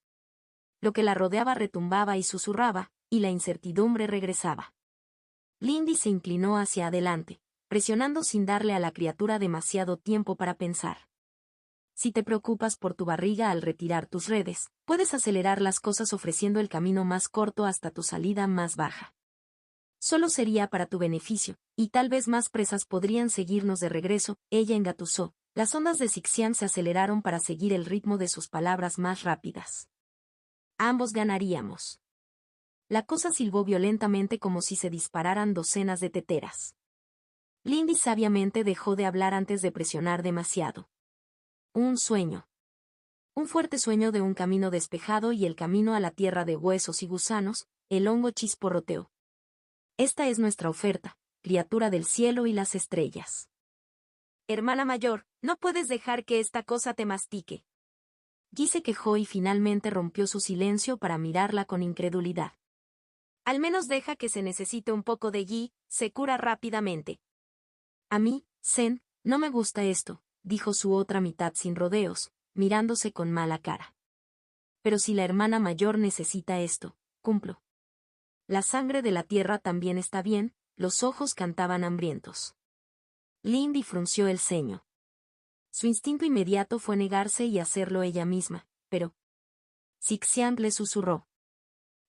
Speaker 1: Lo que la rodeaba retumbaba y susurraba, y la incertidumbre regresaba. Lindy se inclinó hacia adelante, presionando sin darle a la criatura demasiado tiempo para pensar. Si te preocupas por tu barriga al retirar tus redes, puedes acelerar las cosas ofreciendo el camino más corto hasta tu salida más baja. Solo sería para tu beneficio, y tal vez más presas podrían seguirnos de regreso, ella engatusó. Las ondas de Sixian se aceleraron para seguir el ritmo de sus palabras más rápidas. Ambos ganaríamos. La cosa silbó violentamente como si se dispararan docenas de teteras. Lindy sabiamente dejó de hablar antes de presionar demasiado. Un sueño. Un fuerte sueño de un camino despejado y el camino a la tierra de huesos y gusanos, el hongo chisporroteó. Esta es nuestra oferta, criatura del cielo y las estrellas. Hermana mayor, no puedes dejar que esta cosa te mastique. Guy se quejó y finalmente rompió su silencio para mirarla con incredulidad. Al menos deja que se necesite un poco de Guy, se cura rápidamente. A mí, Zen, no me gusta esto, dijo su otra mitad sin rodeos, mirándose con mala cara. Pero si la hermana mayor necesita esto, cumplo. La sangre de la tierra también está bien, los ojos cantaban hambrientos. Lindy frunció el ceño. Su instinto inmediato fue negarse y hacerlo ella misma, pero... Sixian le susurró.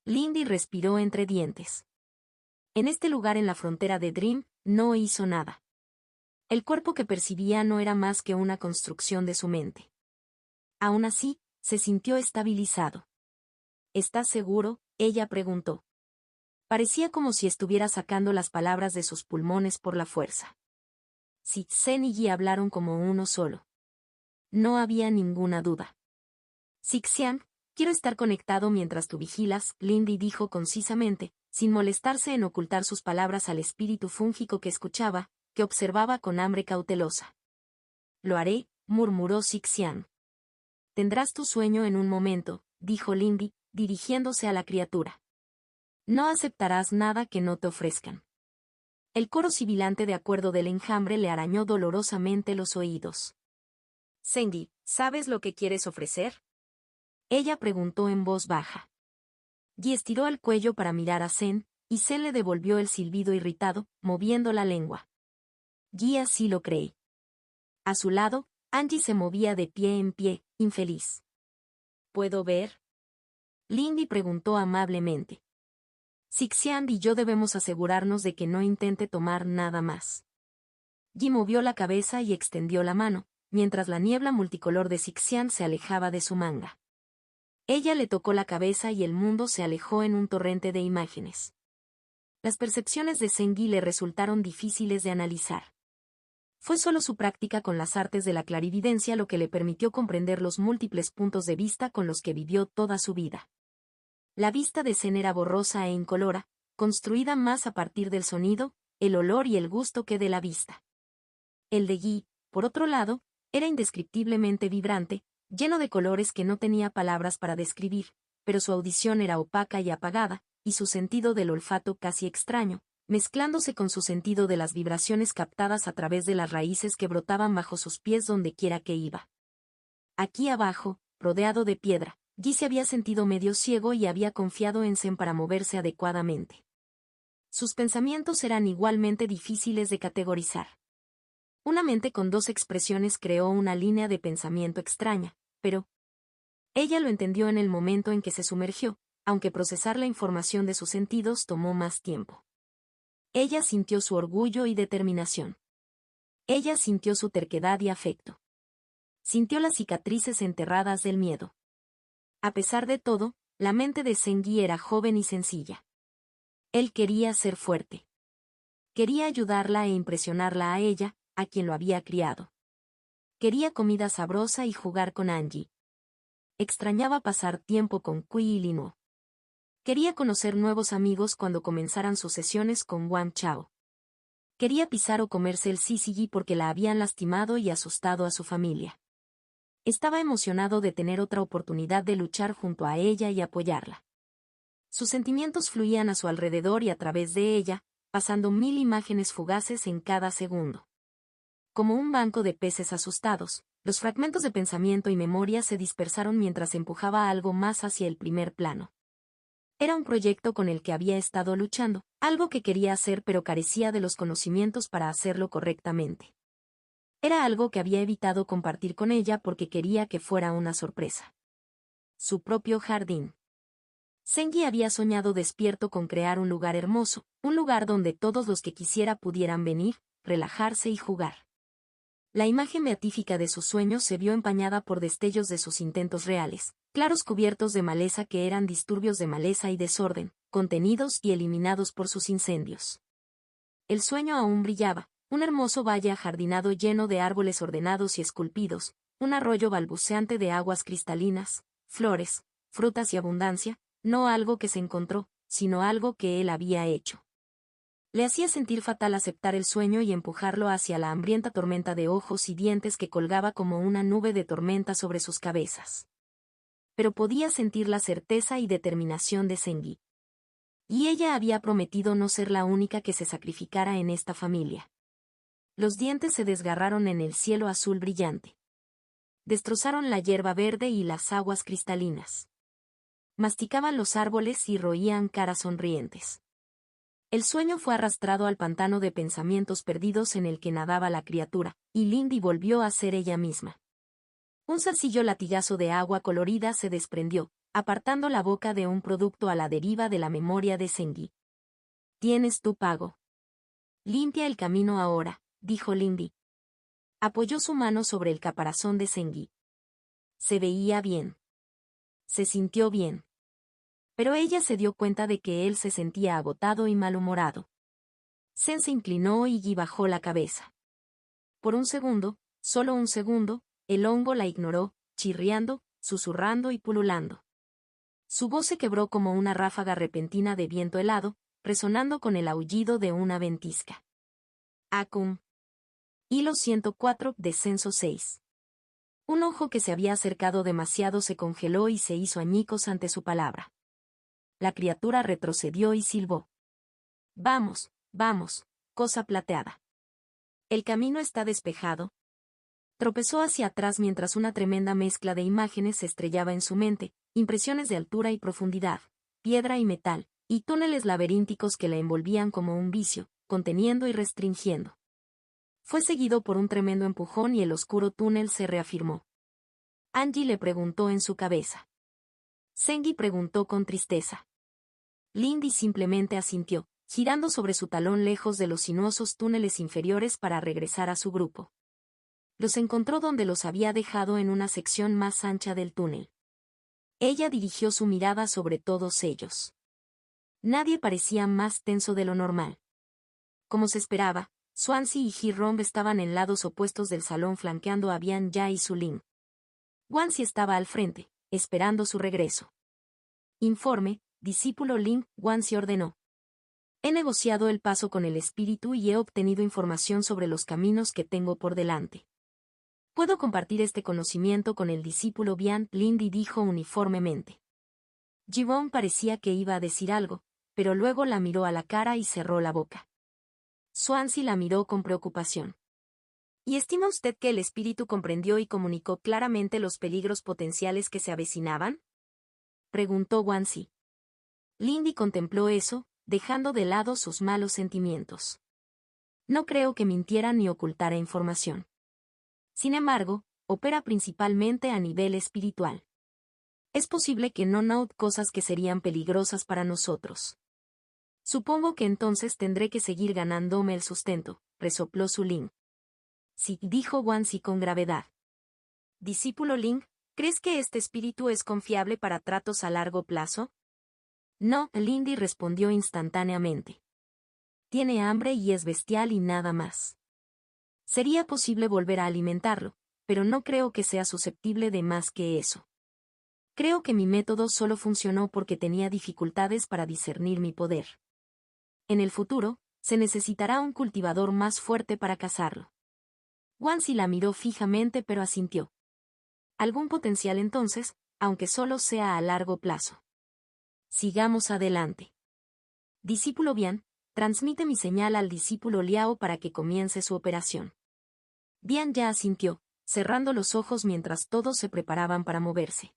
Speaker 1: Lindy respiró entre dientes. En este lugar en la frontera de Dream, no hizo nada. El cuerpo que percibía no era más que una construcción de su mente. Aún así, se sintió estabilizado. ¿Estás seguro?, ella preguntó. Parecía como si estuviera sacando las palabras de sus pulmones por la fuerza. Sí, Zen y Guy hablaron como uno solo. No había ninguna duda. Sixian, quiero estar conectado mientras tú vigilas, Lindy dijo concisamente, sin molestarse en ocultar sus palabras al espíritu fúngico que escuchaba, que observaba con hambre cautelosa. Lo haré, murmuró Sixian. Tendrás tu sueño en un momento, dijo Lindy, dirigiéndose a la criatura. No aceptarás nada que no te ofrezcan. El coro sibilante de acuerdo del enjambre le arañó dolorosamente los oídos. Sengi, ¿sabes lo que quieres ofrecer? Ella preguntó en voz baja. Guy estiró el cuello para mirar a Zen, y Zen le devolvió el silbido irritado, moviendo la lengua. Guy así lo creí. A su lado, Angie se movía de pie en pie, infeliz. ¿Puedo ver? Lindy preguntó amablemente. Sixian y yo debemos asegurarnos de que no intente tomar nada más. Guy movió la cabeza y extendió la mano, mientras la niebla multicolor de Sixian se alejaba de su manga. Ella le tocó la cabeza y el mundo se alejó en un torrente de imágenes. Las percepciones de Sengi le resultaron difíciles de analizar. Fue solo su práctica con las artes de la clarividencia lo que le permitió comprender los múltiples puntos de vista con los que vivió toda su vida. La vista de Zen era borrosa e incolora, construida más a partir del sonido, el olor y el gusto que de la vista. El de Guy, por otro lado, era indescriptiblemente vibrante, lleno de colores que no tenía palabras para describir, pero su audición era opaca y apagada, y su sentido del olfato casi extraño, mezclándose con su sentido de las vibraciones captadas a través de las raíces que brotaban bajo sus pies dondequiera que iba. Aquí abajo, rodeado de piedra, Guy se había sentido medio ciego y había confiado en Zen para moverse adecuadamente. Sus pensamientos eran igualmente difíciles de categorizar. Una mente con dos expresiones creó una línea de pensamiento extraña, pero ella lo entendió en el momento en que se sumergió, aunque procesar la información de sus sentidos tomó más tiempo. Ella sintió su orgullo y determinación. Ella sintió su terquedad y afecto. Sintió las cicatrices enterradas del miedo. A pesar de todo, la mente de Sengi era joven y sencilla. Él quería ser fuerte. Quería ayudarla e impresionarla a ella, a quien lo había criado. Quería comida sabrosa y jugar con Angie. Extrañaba pasar tiempo con Kui y Lino. Quería conocer nuevos amigos cuando comenzaran sus sesiones con Wang Chao. Quería pisar o comerse el Syzygy porque la habían lastimado y asustado a su familia. Estaba emocionado de tener otra oportunidad de luchar junto a ella y apoyarla. Sus sentimientos fluían a su alrededor y a través de ella, pasando 1000 imágenes fugaces en cada segundo. Como un banco de peces asustados, los fragmentos de pensamiento y memoria se dispersaron mientras empujaba algo más hacia el primer plano. Era un proyecto con el que había estado luchando, algo que quería hacer pero carecía de los conocimientos para hacerlo correctamente. Era algo que había evitado compartir con ella porque quería que fuera una sorpresa. Su propio jardín. Zengi había soñado despierto con crear un lugar hermoso, un lugar donde todos los que quisiera pudieran venir, relajarse y jugar. La imagen beatífica de sus sueños se vio empañada por destellos de sus intentos reales, claros cubiertos de maleza que eran disturbios de maleza y desorden, contenidos y eliminados por sus incendios. El sueño aún brillaba, un hermoso valle ajardinado lleno de árboles ordenados y esculpidos, un arroyo balbuceante de aguas cristalinas, flores, frutas y abundancia, no algo que se encontró, sino algo que él había hecho. Le hacía sentir fatal aceptar el sueño y empujarlo hacia la hambrienta tormenta de ojos y dientes que colgaba como una nube de tormenta sobre sus cabezas. Pero podía sentir la certeza y determinación de Zengi. Y ella había prometido no ser la única que se sacrificara en esta familia. Los dientes se desgarraron en el cielo azul brillante. Destrozaron la hierba verde y las aguas cristalinas. Masticaban los árboles y roían caras sonrientes. El sueño fue arrastrado al pantano de pensamientos perdidos en el que nadaba la criatura, y Lindy volvió a ser ella misma. Un sencillo latigazo de agua colorida se desprendió, apartando la boca de un producto a la deriva de la memoria de Zengi. Tienes tu pago. Limpia el camino ahora, dijo Lindy. Apoyó su mano sobre el caparazón de Zengi. Se veía bien. Se sintió bien. Pero ella se dio cuenta de que él se sentía agotado y malhumorado. Zen se inclinó y bajó la cabeza. Por un segundo, solo un segundo, el hongo la ignoró, chirriando, susurrando y pululando. Su voz se quebró como una ráfaga repentina de viento helado, resonando con el aullido de una ventisca. Acum. Hilo 104, descenso 6. Un ojo que se había acercado demasiado se congeló y se hizo añicos ante su palabra. La criatura retrocedió y silbó. Vamos, vamos, cosa plateada. El camino está despejado. Tropezó hacia atrás mientras una tremenda mezcla de imágenes se estrellaba en su mente, impresiones de altura y profundidad, piedra y metal, y túneles laberínticos que la envolvían como un vicio, conteniendo y restringiendo. Fue seguido por un tremendo empujón y el oscuro túnel se reafirmó. Angie le preguntó en su cabeza. Zengi preguntó con tristeza. Lindy simplemente asintió, girando sobre su talón lejos de los sinuosos túneles inferiores para regresar a su grupo. Los encontró donde los había dejado en una sección más ancha del túnel. Ella dirigió su mirada sobre todos ellos. Nadie parecía más tenso de lo normal. Como se esperaba, Swansea y Hi-Romb estaban en lados opuestos del salón flanqueando a Bian Ya y Su-Ling. Wansi estaba al frente, esperando su regreso. Informe, discípulo Ling, Wansi ordenó. He negociado el paso con el espíritu y he obtenido información sobre los caminos que tengo por delante. Puedo compartir este conocimiento con el discípulo Bian, Lindy dijo uniformemente. Ji-Won parecía que iba a decir algo, pero luego la miró a la cara y cerró la boca. Swansea la miró con preocupación. ¿Y estima usted que el espíritu comprendió y comunicó claramente los peligros potenciales que se avecinaban? Preguntó Wansi. Lindy contempló eso, dejando de lado sus malos sentimientos. No creo que mintiera ni ocultara información. Sin embargo, opera principalmente a nivel espiritual. Es posible que no note cosas que serían peligrosas para nosotros. Supongo que entonces tendré que seguir ganándome el sustento, resopló Su-Ling. Sí, dijo Wansi con gravedad. Discípulo Ling, ¿crees que este espíritu es confiable para tratos a largo plazo? No, Lindy respondió instantáneamente. Tiene hambre y es bestial y nada más. Sería posible volver a alimentarlo, pero no creo que sea susceptible de más que eso. Creo que mi método solo funcionó porque tenía dificultades para discernir mi poder. En el futuro, se necesitará un cultivador más fuerte para cazarlo. Wansi la miró fijamente pero asintió. Algún potencial entonces, aunque solo sea a largo plazo. Sigamos adelante. Discípulo Bian, transmite mi señal al discípulo Liao para que comience su operación. Bian ya asintió, cerrando los ojos mientras todos se preparaban para moverse.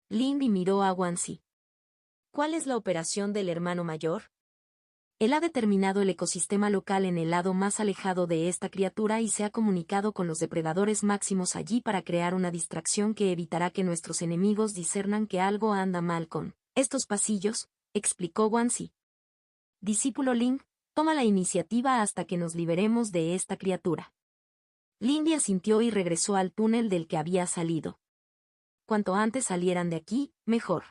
Speaker 1: Lindy miró a Wansi. ¿Cuál es la operación del hermano mayor? Él ha determinado el ecosistema local en el lado más alejado de esta criatura y se ha comunicado con los depredadores máximos allí para crear una distracción que evitará que nuestros enemigos discernan que algo anda mal con estos pasillos, explicó Wansi. Discípulo Ling, toma la iniciativa hasta que nos liberemos de esta criatura. Lindy asintió y regresó al túnel del que había salido. Cuanto antes salieran de aquí, mejor.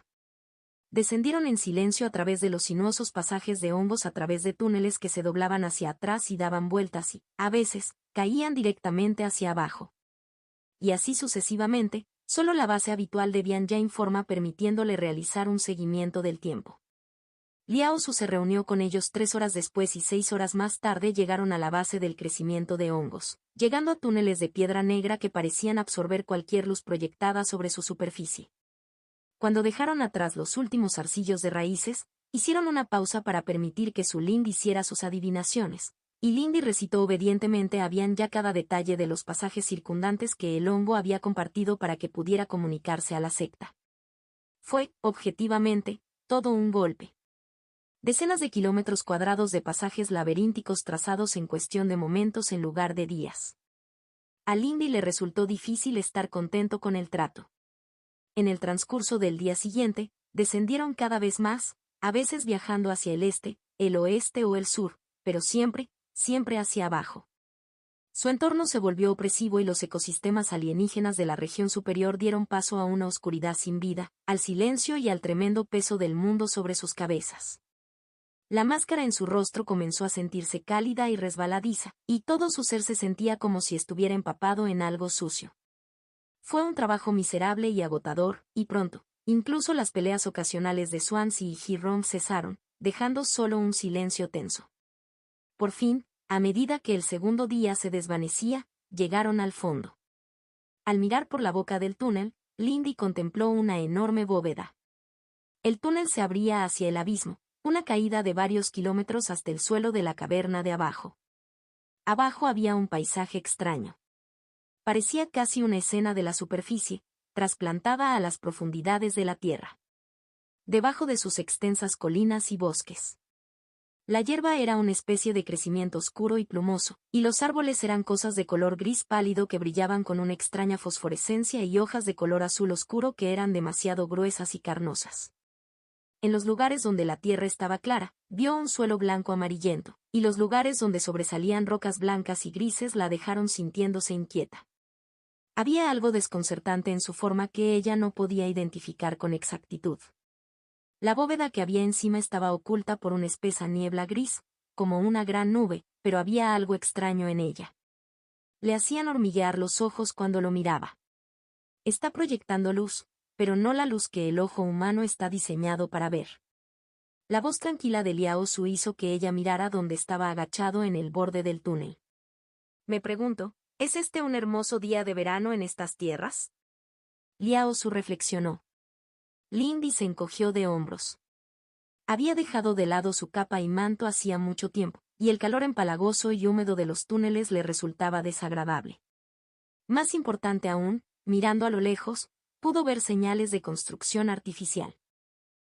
Speaker 1: Descendieron en silencio a través de los sinuosos pasajes de hongos a través de túneles que se doblaban hacia atrás y daban vueltas y, a veces, caían directamente hacia abajo. Y así sucesivamente, solo la base habitual de Bian ya informa permitiéndole realizar un seguimiento del tiempo. Liao Su se reunió con ellos 3 horas después y 6 horas más tarde llegaron a la base del crecimiento de hongos, llegando a túneles de piedra negra que parecían absorber cualquier luz proyectada sobre su superficie. Cuando dejaron atrás los últimos arcillos de raíces, hicieron una pausa para permitir que su Lindy hiciera sus adivinaciones, y Lindy recitó obedientemente a Bian ya cada detalle de los pasajes circundantes que el hongo había compartido para que pudiera comunicarse a la secta. Fue, objetivamente, todo un golpe. Decenas de kilómetros cuadrados de pasajes laberínticos trazados en cuestión de momentos en lugar de días. A Lindy le resultó difícil estar contento con el trato. En el transcurso del día siguiente, descendieron cada vez más, a veces viajando hacia el este, el oeste o el sur, pero siempre, siempre hacia abajo. Su entorno se volvió opresivo y los ecosistemas alienígenas de la región superior dieron paso a una oscuridad sin vida, al silencio y al tremendo peso del mundo sobre sus cabezas. La máscara en su rostro comenzó a sentirse cálida y resbaladiza, y todo su ser se sentía como si estuviera empapado en algo sucio. Fue un trabajo miserable y agotador, y pronto, incluso las peleas ocasionales de Swansea y Hiram cesaron, dejando solo un silencio tenso. Por fin, a medida que el segundo día se desvanecía, llegaron al fondo. Al mirar por la boca del túnel, Lindy contempló una enorme bóveda. El túnel se abría hacia el abismo, una caída de varios kilómetros hasta el suelo de la caverna de abajo. Abajo había un paisaje extraño. Parecía casi una escena de la superficie, trasplantada a las profundidades de la tierra. Debajo de sus extensas colinas y bosques. La hierba era una especie de crecimiento oscuro y plumoso, y los árboles eran cosas de color gris pálido que brillaban con una extraña fosforescencia y hojas de color azul oscuro que eran demasiado gruesas y carnosas. En los lugares donde la tierra estaba clara, vio un suelo blanco amarillento, y los lugares donde sobresalían rocas blancas y grises la dejaron sintiéndose inquieta. Había algo desconcertante en su forma que ella no podía identificar con exactitud. La bóveda que había encima estaba oculta por una espesa niebla gris, como una gran nube, pero había algo extraño en ella. Le hacían hormiguear los ojos cuando lo miraba. Está proyectando luz, pero no la luz que el ojo humano está diseñado para ver. La voz tranquila de Liao Su hizo que ella mirara donde estaba agachado en el borde del túnel. Me pregunto, ¿es este un hermoso día de verano en estas tierras? Liao Su reflexionó. Lindy se encogió de hombros. Había dejado de lado su capa y manto hacía mucho tiempo, y el calor empalagoso y húmedo de los túneles le resultaba desagradable. Más importante aún, mirando a lo lejos, pudo ver señales de construcción artificial.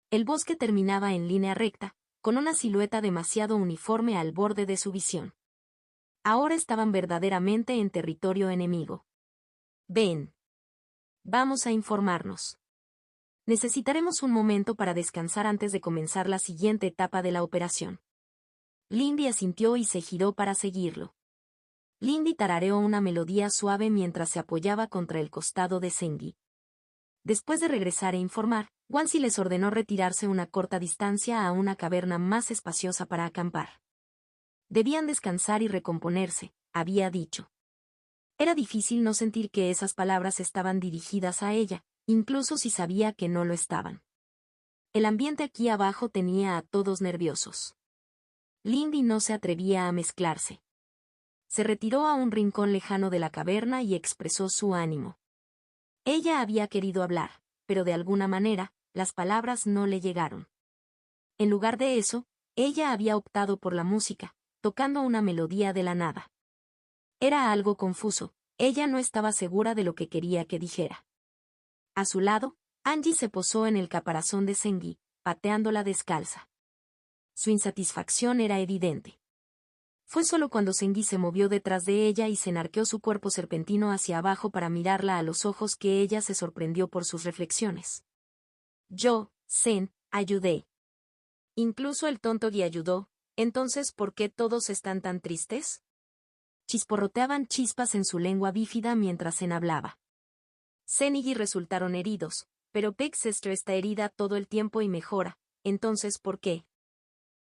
Speaker 1: El bosque terminaba en línea recta, con una silueta demasiado uniforme al borde de su visión. Ahora estaban verdaderamente en territorio enemigo. Ven. Vamos a informarnos. Necesitaremos un momento para descansar antes de comenzar la siguiente etapa de la operación. Lindy asintió y se giró para seguirlo. Lindy tarareó una melodía suave mientras se apoyaba contra el costado de Sengi. Después de regresar e informar, Wansi les ordenó retirarse una corta distancia a una caverna más espaciosa para acampar. Debían descansar y recomponerse, había dicho. Era difícil no sentir que esas palabras estaban dirigidas a ella, incluso si sabía que no lo estaban. El ambiente aquí abajo tenía a todos nerviosos. Lindy no se atrevía a mezclarse. Se retiró a un rincón lejano de la caverna y expresó su ánimo. Ella había querido hablar, pero de alguna manera, las palabras no le llegaron. En lugar de eso, ella había optado por la música, tocando una melodía de la nada. Era algo confuso, ella no estaba segura de lo que quería que dijera. A su lado, Angie se posó en el caparazón de Sengi, pateándola descalza. Su insatisfacción era evidente. Fue solo cuando Sengi se movió detrás de ella y se enarqueó su cuerpo serpentino hacia abajo para mirarla a los ojos que ella se sorprendió por sus reflexiones. Yo, Sen, ayudé. Incluso el tonto Guy ayudó, entonces ¿por qué todos están tan tristes? Chisporroteaban chispas en su lengua bífida mientras Sen hablaba. Sen y Guy resultaron heridos, pero Big Sister está herida todo el tiempo y mejora, entonces ¿por qué?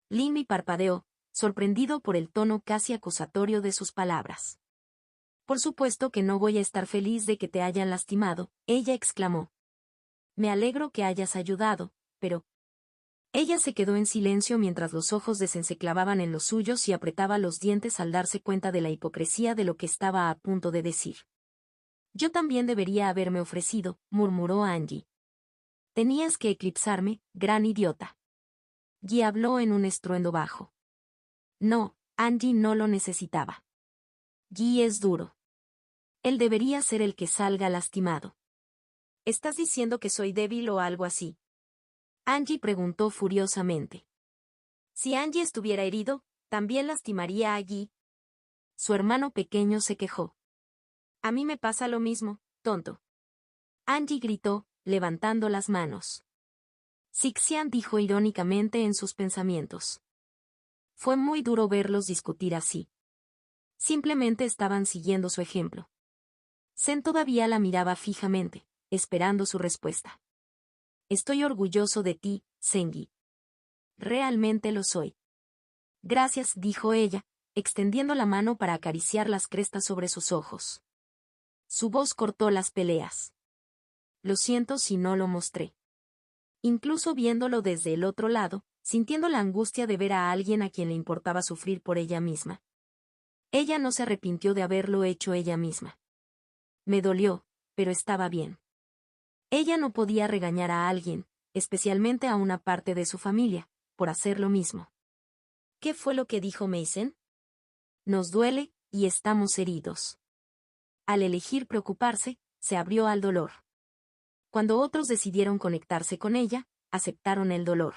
Speaker 1: Lindy parpadeó, sorprendido por el tono casi acusatorio de sus palabras. Por supuesto que no voy a estar feliz de que te hayan lastimado, ella exclamó. Me alegro que hayas ayudado, pero... Ella se quedó en silencio mientras los ojos de Sen se clavaban en los suyos y apretaba los dientes al darse cuenta de la hipocresía de lo que estaba a punto de decir. Yo también debería haberme ofrecido, murmuró Angie. Tenías que eclipsarme, gran idiota. Guy habló en un estruendo bajo. No, Angie no lo necesitaba. Guy es duro. Él debería ser el que salga lastimado. ¿Estás diciendo que soy débil o algo así? Angie preguntó furiosamente. Si Angie estuviera herido, también lastimaría a Guy. Su hermano pequeño se quejó. A mí me pasa lo mismo, tonto. Angie gritó, levantando las manos. Sixian dijo irónicamente en sus pensamientos. Fue muy duro verlos discutir así. Simplemente estaban siguiendo su ejemplo. Sen todavía la miraba fijamente, esperando su respuesta. Estoy orgulloso de ti, Sengi. Realmente lo soy. Gracias, dijo ella, extendiendo la mano para acariciar las crestas sobre sus ojos. Su voz cortó las peleas. Lo siento si no lo mostré. Incluso viéndolo desde el otro lado, sintiendo la angustia de ver a alguien a quien le importaba sufrir por ella misma. Ella no se arrepintió de haberlo hecho ella misma. Me dolió, pero estaba bien. Ella no podía regañar a alguien, especialmente a una parte de su familia, por hacer lo mismo. ¿Qué fue lo que dijo Mason? Nos duele, y estamos heridos. Al elegir preocuparse, se abrió al dolor. Cuando otros decidieron conectarse con ella, aceptaron el dolor.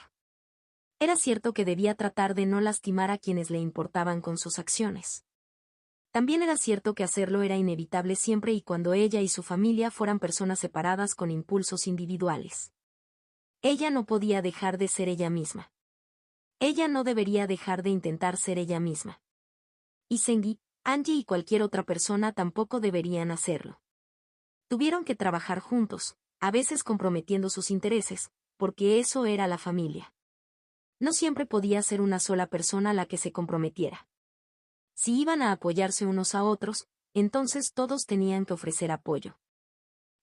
Speaker 1: Era cierto que debía tratar de no lastimar a quienes le importaban con sus acciones. También era cierto que hacerlo era inevitable siempre y cuando ella y su familia fueran personas separadas con impulsos individuales. Ella no podía dejar de ser ella misma. Ella no debería dejar de intentar ser ella misma. Y Sengi, Angie y cualquier otra persona tampoco deberían hacerlo. Tuvieron que trabajar juntos, a veces comprometiendo sus intereses, porque eso era la familia. No siempre podía ser una sola persona la que se comprometiera. Si iban a apoyarse unos a otros, entonces todos tenían que ofrecer apoyo.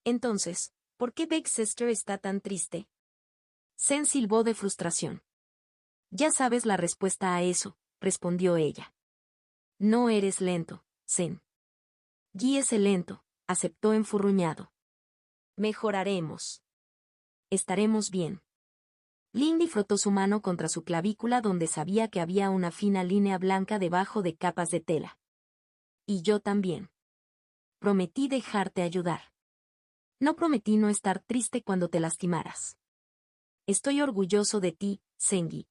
Speaker 1: Entonces, ¿por qué Big Sister está tan triste? Sen silbó de frustración. Ya sabes la respuesta a eso, respondió ella. No eres lento, Sen. Guy es el lento, aceptó enfurruñado. Mejoraremos. Estaremos bien. Lindy frotó su mano contra su clavícula donde sabía que había una fina línea blanca debajo de capas de tela. Y yo también. Prometí dejarte ayudar. No prometí no estar triste cuando te lastimaras. Estoy orgulloso de ti, Sengi.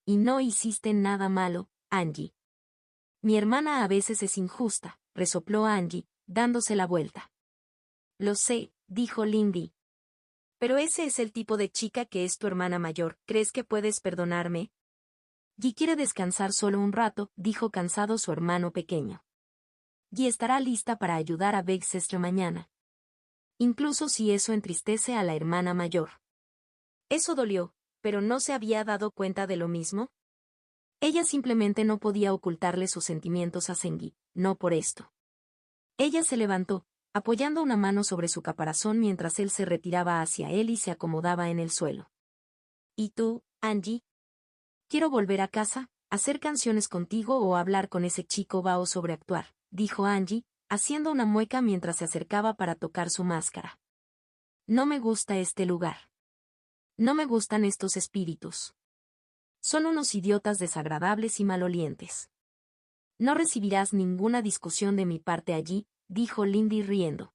Speaker 1: Y no hiciste nada malo, Angie. Mi hermana a veces es injusta, resopló Angie, dándose la vuelta. Lo sé, dijo Lindy. Pero ese es el tipo de chica que es tu hermana mayor, ¿crees que puedes perdonarme? Guy quiere descansar solo un rato, dijo cansado su hermano pequeño. Guy estará lista para ayudar a Big Sister mañana. Incluso si eso entristece a la hermana mayor. Eso dolió, pero ¿no se había dado cuenta de lo mismo? Ella simplemente no podía ocultarle sus sentimientos a Sengi, no por esto. Ella se levantó, apoyando una mano sobre su caparazón mientras él se retiraba hacia él y se acomodaba en el suelo. ¿Y tú, Angie? Quiero volver a casa, hacer canciones contigo o hablar con ese chico Bao sobre actuar, dijo Angie, haciendo una mueca mientras se acercaba para tocar su máscara. No me gusta este lugar. No me gustan estos espíritus. Son unos idiotas desagradables y malolientes. No recibirás ninguna discusión de mi parte allí, dijo Lindy riendo.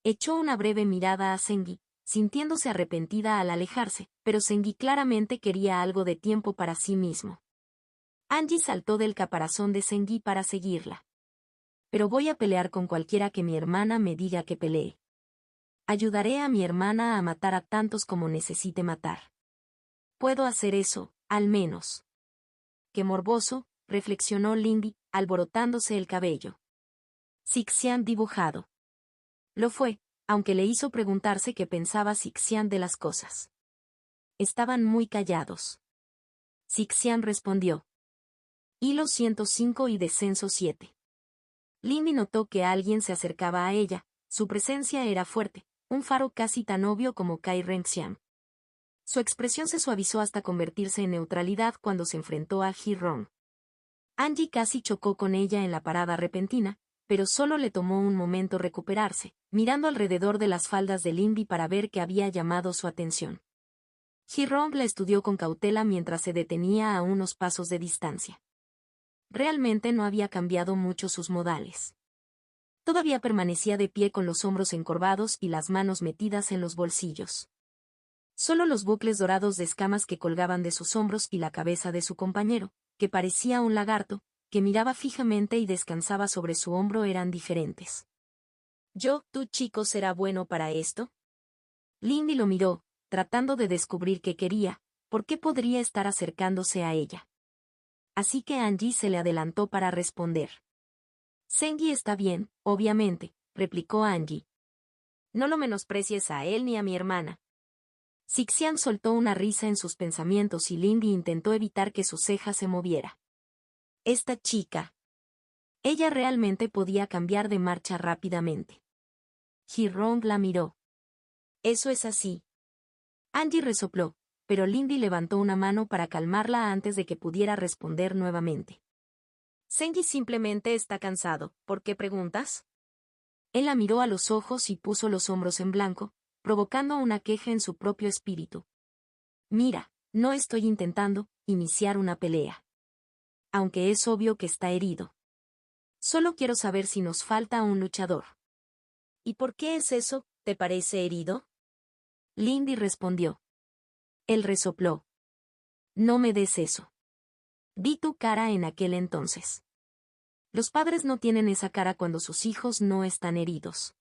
Speaker 1: Echó una breve mirada a Sengi, sintiéndose arrepentida al alejarse, pero Sengi claramente quería algo de tiempo para sí mismo. Angie saltó del caparazón de Sengi para seguirla. Pero voy a pelear con cualquiera que mi hermana me diga que pelee. Ayudaré a mi hermana a matar a tantos como necesite matar. Puedo hacer eso, al menos. Qué morboso, reflexionó Lindy, alborotándose el cabello. Sixian dibujado. Lo fue, aunque le hizo preguntarse qué pensaba Sixian de las cosas. Estaban muy callados. Sixian respondió. Hilo 105 y descenso 7. Lindy notó que alguien se acercaba a ella, su presencia era fuerte, un faro casi tan obvio como Kai Renxian. Su expresión se suavizó hasta convertirse en neutralidad cuando se enfrentó a Ji-Rong. Angie casi chocó con ella en la parada repentina, pero solo le tomó un momento recuperarse, mirando alrededor de las faldas de Lindy para ver qué había llamado su atención. Ji-Rong la estudió con cautela mientras se detenía a unos pasos de distancia. Realmente no había cambiado mucho sus modales. Todavía permanecía de pie con los hombros encorvados y las manos metidas en los bolsillos. Solo los bucles dorados de escamas que colgaban de sus hombros y la cabeza de su compañero, que parecía un lagarto, que miraba fijamente y descansaba sobre su hombro eran diferentes. ¿Tu chico será bueno para esto? Lindy lo miró, tratando de descubrir qué quería, por qué podría estar acercándose a ella. Así que Angie se le adelantó para responder. Sengi está bien, obviamente, replicó Angie. No lo menosprecies a él ni a mi hermana. Sixian soltó una risa en sus pensamientos y Lindy intentó evitar que su ceja se moviera. Esta chica. Ella realmente podía cambiar de marcha rápidamente. Ji-Rong la miró. Eso es así. Angie resopló, pero Lindy levantó una mano para calmarla antes de que pudiera responder nuevamente. Sengi simplemente está cansado, ¿por qué preguntas? Él la miró a los ojos y puso los hombros en blanco, provocando una queja en su propio espíritu. Mira, no estoy intentando iniciar una pelea. Aunque es obvio que está herido. Solo quiero saber si nos falta un luchador. ¿Y por qué es eso? ¿Te parece herido? Lindy respondió. Él resopló. No me des eso. Vi tu cara en aquel entonces. Los padres no tienen esa cara cuando sus hijos no están heridos.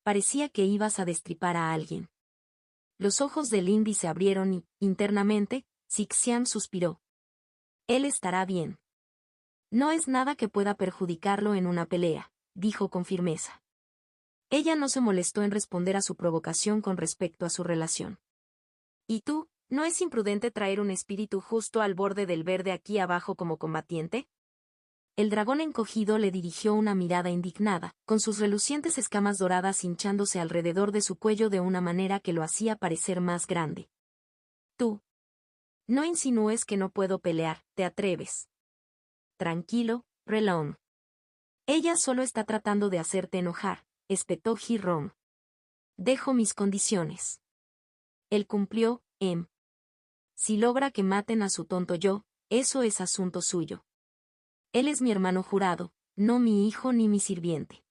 Speaker 1: Parecía que ibas a destripar a alguien. Los ojos de Lindy se abrieron y, internamente, Sixian suspiró. Él estará bien. No es nada que pueda perjudicarlo en una pelea, dijo con firmeza. Ella no se molestó en responder a su provocación con respecto a su relación. ¿Y tú, no es imprudente traer un espíritu justo al borde del verde aquí abajo como combatiente? El dragón encogido le dirigió una mirada indignada, con sus relucientes escamas doradas hinchándose alrededor de su cuello de una manera que lo hacía parecer más grande. Tú. No insinúes que no puedo pelear, ¿te atreves? Tranquilo, Relón. Ella solo está tratando de hacerte enojar, espetó Ji-Rong. Dejo mis condiciones. Él cumplió, Si logra que maten a su tonto yo, eso es asunto suyo. Él es mi hermano jurado, no mi hijo ni mi sirviente.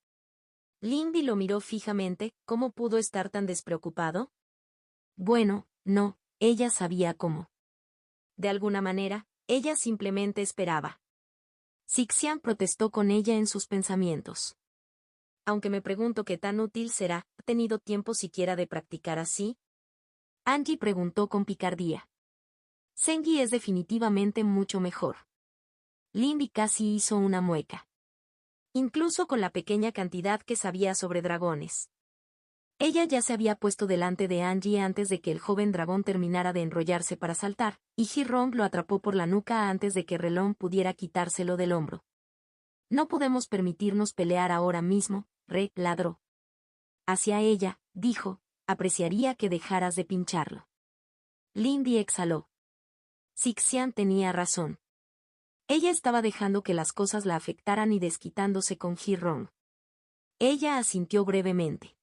Speaker 1: Lindy lo miró fijamente, ¿cómo pudo estar tan despreocupado? Bueno, no, ella sabía cómo. De alguna manera, ella simplemente esperaba. Sixian protestó con ella en sus pensamientos. Aunque me pregunto qué tan útil será, ¿ha tenido tiempo siquiera de practicar así? Angie preguntó con picardía. Sengi es definitivamente mucho mejor. Lindy casi hizo una mueca. Incluso con la pequeña cantidad que sabía sobre dragones. Ella ya se había puesto delante de Angie antes de que el joven dragón terminara de enrollarse para saltar, y Ji-Rong lo atrapó por la nuca antes de que Relón pudiera quitárselo del hombro. No podemos permitirnos pelear ahora mismo, ladró. Hacia ella, dijo, apreciaría que dejaras de pincharlo. Lindy exhaló. Sixian tenía razón. Ella estaba dejando que las cosas la afectaran y desquitándose con Ji-rong. Ella asintió brevemente.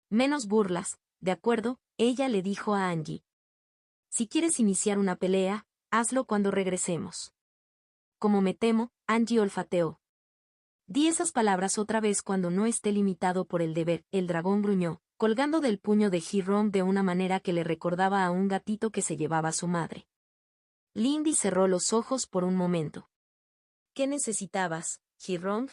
Speaker 1: Menos burlas, de acuerdo, ella le dijo a Angie. Si quieres iniciar una pelea, hazlo cuando regresemos. Como me temo, Angie olfateó. Di esas palabras otra vez cuando no esté limitado por el deber, el dragón gruñó, colgando del puño de Ji-rong de una manera que le recordaba a un gatito que se llevaba a su madre. Lindy cerró los ojos por un momento. ¿Qué necesitabas, Ji-rong?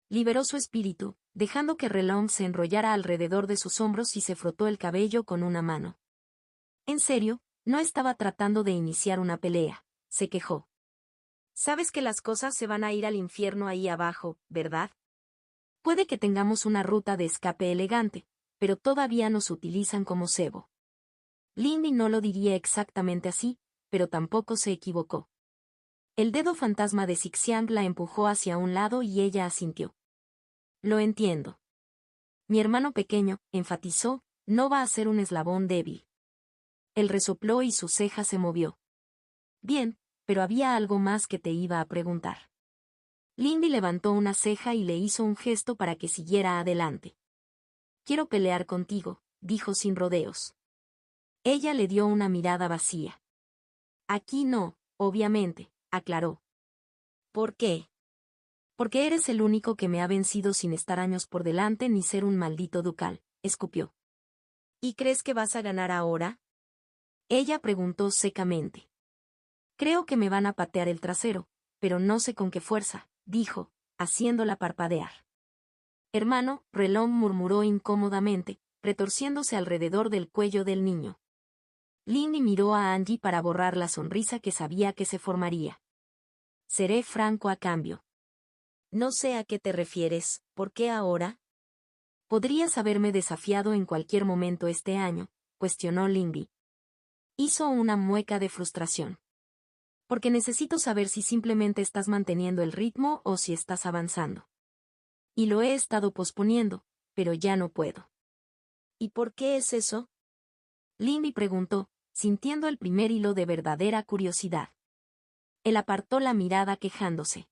Speaker 1: Liberó su espíritu, dejando que Relong se enrollara alrededor de sus hombros y se frotó el cabello con una mano. En serio, no estaba tratando de iniciar una pelea, se quejó. Sabes que las cosas se van a ir al infierno ahí abajo, ¿verdad? Puede que tengamos una ruta de escape elegante, pero todavía nos utilizan como cebo. Lindy no lo diría exactamente así, pero tampoco se equivocó. El dedo fantasma de Sixiang la empujó hacia un lado y ella asintió. Lo entiendo. Mi hermano pequeño, enfatizó, no va a ser un eslabón débil. Él resopló y su ceja se movió. Bien, pero había algo más que te iba a preguntar. Lindy levantó una ceja y le hizo un gesto para que siguiera adelante. Quiero pelear contigo, dijo sin rodeos. Ella le dio una mirada vacía. Aquí no, obviamente, aclaró. ¿Por qué? Porque eres el único que me ha vencido sin estar años por delante ni ser un maldito ducal, escupió. ¿Y crees que vas a ganar ahora? Ella preguntó secamente. Creo que me van a patear el trasero, pero no sé con qué fuerza, dijo, haciéndola parpadear. Hermano, Relong murmuró incómodamente, retorciéndose alrededor del cuello del niño. Lindy miró a Angie para borrar la sonrisa que sabía que se formaría. Seré franco a cambio. No sé a qué te refieres, ¿por qué ahora? Podrías haberme desafiado en cualquier momento este año, cuestionó Lindy. Hizo una mueca de frustración. Porque necesito saber si simplemente estás manteniendo el ritmo o si estás avanzando. Y lo he estado posponiendo, pero ya no puedo. ¿Y por qué es eso? Lindy preguntó, sintiendo el primer hilo de verdadera curiosidad. Él apartó la mirada quejándose.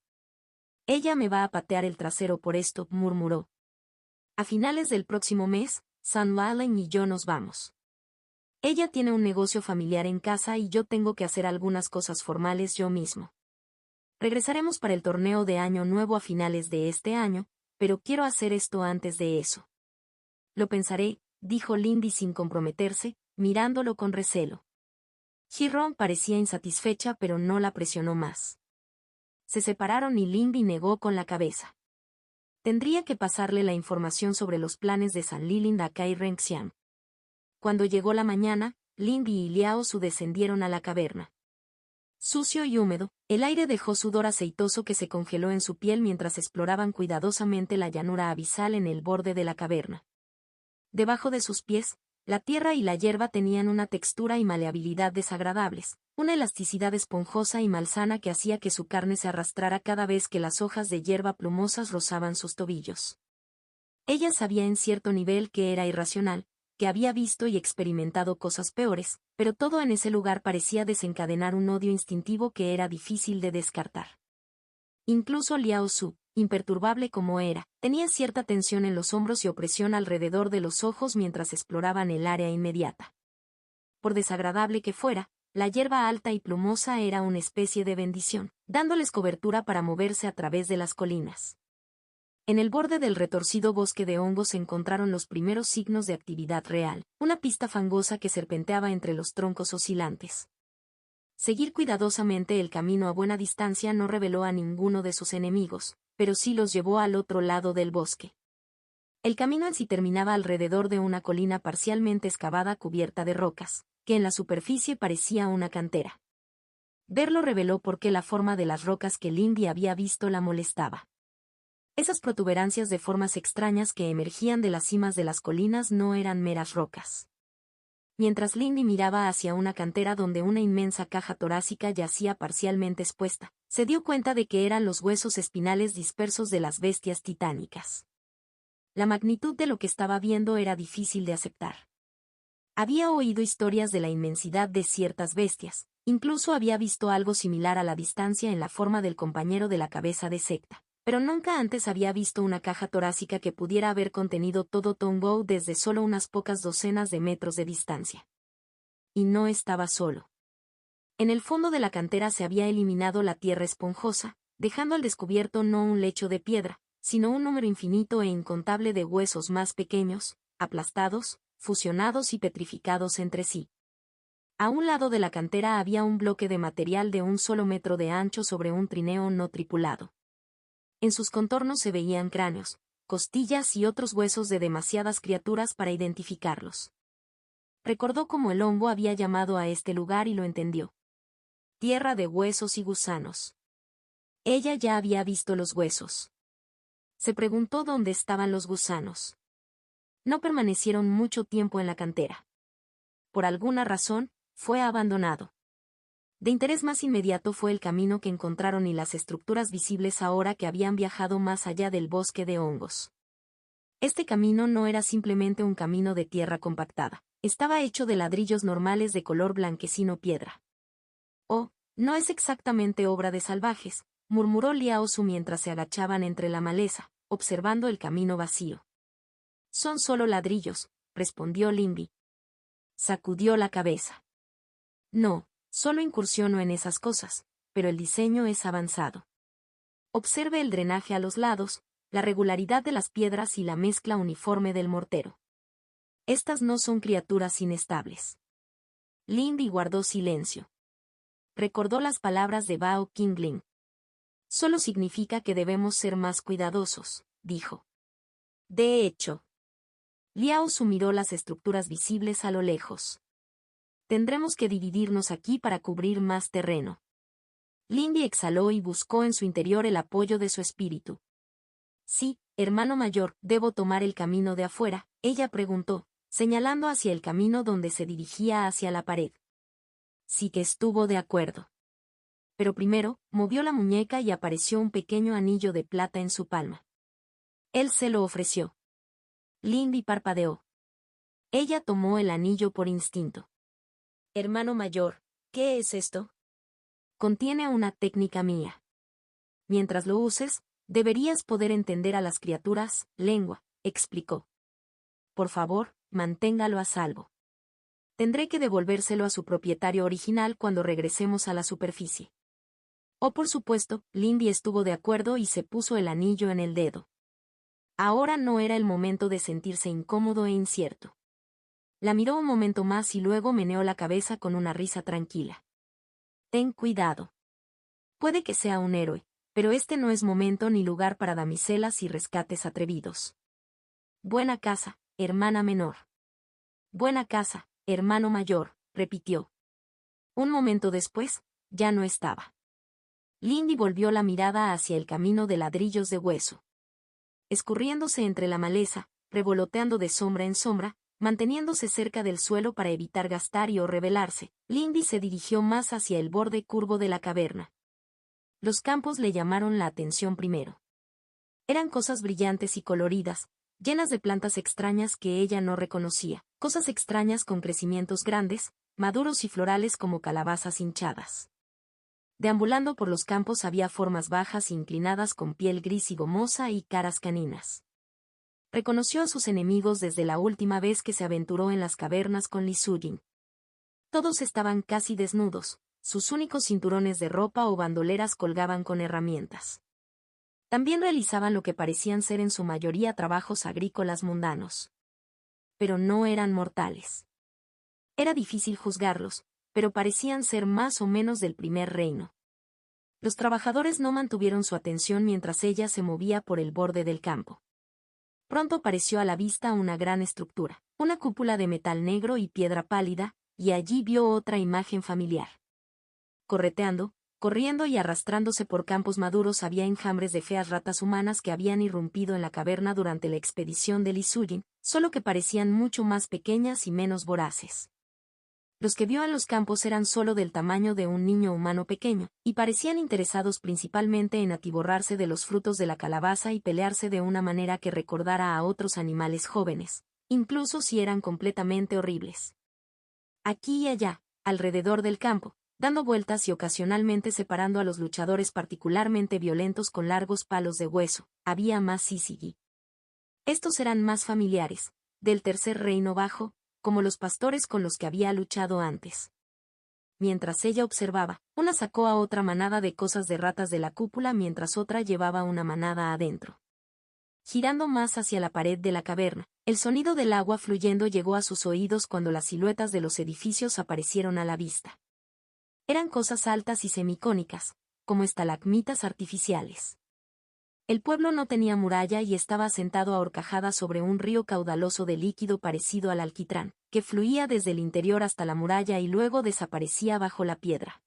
Speaker 1: Ella me va a patear el trasero por esto, murmuró. A finales del próximo mes, San Allen y yo nos vamos. Ella tiene un negocio familiar en casa y yo tengo que hacer algunas cosas formales yo mismo. Regresaremos para el torneo de Año Nuevo a finales de este año, pero quiero hacer esto antes de eso. Lo pensaré, dijo Lindy sin comprometerse, mirándolo con recelo. Ji-rong parecía insatisfecha pero no la presionó más. Se separaron y Lindy negó con la cabeza. Tendría que pasarle la información sobre los planes de San Lilin a Kai Renxian. Cuando llegó la mañana, Lindy y Liao Su descendieron a la caverna. Sucio y húmedo, el aire dejó sudor aceitoso que se congeló en su piel mientras exploraban cuidadosamente la llanura abisal en el borde de la caverna. Debajo de sus pies, la tierra y la hierba tenían una textura y maleabilidad desagradables, una elasticidad esponjosa y malsana que hacía que su carne se arrastrara cada vez que las hojas de hierba plumosas rozaban sus tobillos. Ella sabía en cierto nivel que era irracional, que había visto y experimentado cosas peores, pero todo en ese lugar parecía desencadenar un odio instintivo que era difícil de descartar. Incluso Liao Su, imperturbable como era, tenía cierta tensión en los hombros y opresión alrededor de los ojos mientras exploraban el área inmediata. Por desagradable que fuera, la hierba alta y plumosa era una especie de bendición, dándoles cobertura para moverse a través de las colinas. En el borde del retorcido bosque de hongos se encontraron los primeros signos de actividad real, una pista fangosa que serpenteaba entre los troncos oscilantes. Seguir cuidadosamente el camino a buena distancia no reveló a ninguno de sus enemigos, pero sí los llevó al otro lado del bosque. El camino en sí terminaba alrededor de una colina parcialmente excavada cubierta de rocas, que en la superficie parecía una cantera. Verlo reveló por qué la forma de las rocas que Lindy había visto la molestaba. Esas protuberancias de formas extrañas que emergían de las cimas de las colinas no eran meras rocas. Mientras Lindy miraba hacia una cantera donde una inmensa caja torácica yacía parcialmente expuesta, se dio cuenta de que eran los huesos espinales dispersos de las bestias titánicas. La magnitud de lo que estaba viendo era difícil de aceptar. Había oído historias de la inmensidad de ciertas bestias, incluso había visto algo similar a la distancia en la forma del compañero de la cabeza de secta, pero nunca antes había visto una caja torácica que pudiera haber contenido todo Tombow desde solo unas pocas docenas de metros de distancia. Y no estaba solo. En el fondo de la cantera se había eliminado la tierra esponjosa, dejando al descubierto no un lecho de piedra, sino un número infinito e incontable de huesos más pequeños, aplastados, fusionados y petrificados entre sí. A un lado de la cantera había un bloque de material de un solo metro de ancho sobre un trineo no tripulado. En sus contornos se veían cráneos, costillas y otros huesos de demasiadas criaturas para identificarlos. Recordó cómo el hongo había llamado a este lugar y lo entendió. Tierra de huesos y gusanos. Ella ya había visto los huesos. Se preguntó dónde estaban los gusanos. No permanecieron mucho tiempo en la cantera. Por alguna razón, fue abandonado. De interés más inmediato fue el camino que encontraron y las estructuras visibles ahora que habían viajado más allá del bosque de hongos. Este camino no era simplemente un camino de tierra compactada, estaba hecho de ladrillos normales de color blanquecino piedra. Oh, no es exactamente obra de salvajes, murmuró Liao Su mientras se agachaban entre la maleza, observando el camino vacío. Son solo ladrillos, respondió Linby. Sacudió la cabeza. No, solo incursiono en esas cosas, pero el diseño es avanzado. Observe el drenaje a los lados, la regularidad de las piedras y la mezcla uniforme del mortero. Estas no son criaturas inestables. Lindy guardó silencio. Recordó las palabras de Bao Qingling. Solo significa que debemos ser más cuidadosos, dijo. De hecho. Liao Su miró las estructuras visibles a lo lejos. Tendremos que dividirnos aquí para cubrir más terreno. Lindy exhaló y buscó en su interior el apoyo de su espíritu. Sí, hermano mayor, ¿debo tomar el camino de afuera?, ella preguntó, señalando hacia el camino donde se dirigía hacia la pared. Sí que estuvo de acuerdo. Pero primero, movió la muñeca y apareció un pequeño anillo de plata en su palma. Él se lo ofreció. Lindy parpadeó. Ella tomó el anillo por instinto. Hermano mayor, ¿qué es esto? Contiene una técnica mía. Mientras lo uses, deberías poder entender a las criaturas, lengua, explicó. Por favor, manténgalo a salvo. Tendré que devolvérselo a su propietario original cuando regresemos a la superficie. Oh, por supuesto, Lindy estuvo de acuerdo y se puso el anillo en el dedo. Ahora no era el momento de sentirse incómodo e incierto. La miró un momento más y luego meneó la cabeza con una risa tranquila. Ten cuidado. Puede que sea un héroe, pero este no es momento ni lugar para damiselas y rescates atrevidos. Buena casa, hermana menor. Buena casa, hermano mayor, repitió. Un momento después, ya no estaba. Lindy volvió la mirada hacia el camino de ladrillos de hueso. Escurriéndose entre la maleza, revoloteando de sombra en sombra, manteniéndose cerca del suelo para evitar gastar o rebelarse, Lindy se dirigió más hacia el borde curvo de la caverna. Los campos le llamaron la atención primero. Eran cosas brillantes y coloridas, llenas de plantas extrañas que ella no reconocía, cosas extrañas con crecimientos grandes, maduros y florales como calabazas hinchadas. Deambulando por los campos había formas bajas e inclinadas con piel gris y gomosa y caras caninas. Reconoció a sus enemigos desde la última vez que se aventuró en las cavernas con Li Sujin. Todos estaban casi desnudos, sus únicos cinturones de ropa o bandoleras colgaban con herramientas. También realizaban lo que parecían ser en su mayoría trabajos agrícolas mundanos. Pero no eran mortales. Era difícil juzgarlos, pero parecían ser más o menos del primer reino. Los trabajadores no mantuvieron su atención mientras ella se movía por el borde del campo. Pronto apareció a la vista una gran estructura, una cúpula de metal negro y piedra pálida, y allí vio otra imagen familiar. Correteando, corriendo y arrastrándose por campos maduros había enjambres de feas ratas humanas que habían irrumpido en la caverna durante la expedición de Li Sujin, solo que parecían mucho más pequeñas y menos voraces. Los que vio en los campos eran solo del tamaño de un niño humano pequeño, y parecían interesados principalmente en atiborrarse de los frutos de la calabaza y pelearse de una manera que recordara a otros animales jóvenes, incluso si eran completamente horribles. Aquí y allá, alrededor del campo, dando vueltas y ocasionalmente separando a los luchadores particularmente violentos con largos palos de hueso, había más Syzygy. Estos eran más familiares, del tercer reino bajo, como los pastores con los que había luchado antes. Mientras ella observaba, una sacó a otra manada de cosas de ratas de la cúpula mientras otra llevaba una manada adentro. Girando más hacia la pared de la caverna, el sonido del agua fluyendo llegó a sus oídos cuando las siluetas de los edificios aparecieron a la vista. Eran cosas altas y semicónicas, como estalagmitas artificiales. El pueblo no tenía muralla y estaba asentado a horcajadas sobre un río caudaloso de líquido parecido al alquitrán, que fluía desde el interior hasta la muralla y luego desaparecía bajo la piedra.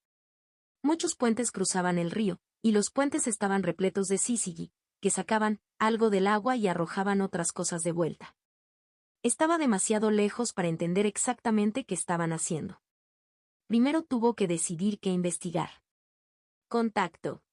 Speaker 1: Muchos puentes cruzaban el río, y los puentes estaban repletos de Syzygy, que sacaban algo del agua y arrojaban otras cosas de vuelta. Estaba demasiado lejos para entender exactamente qué estaban haciendo. Primero tuvo que decidir qué investigar. Contacto.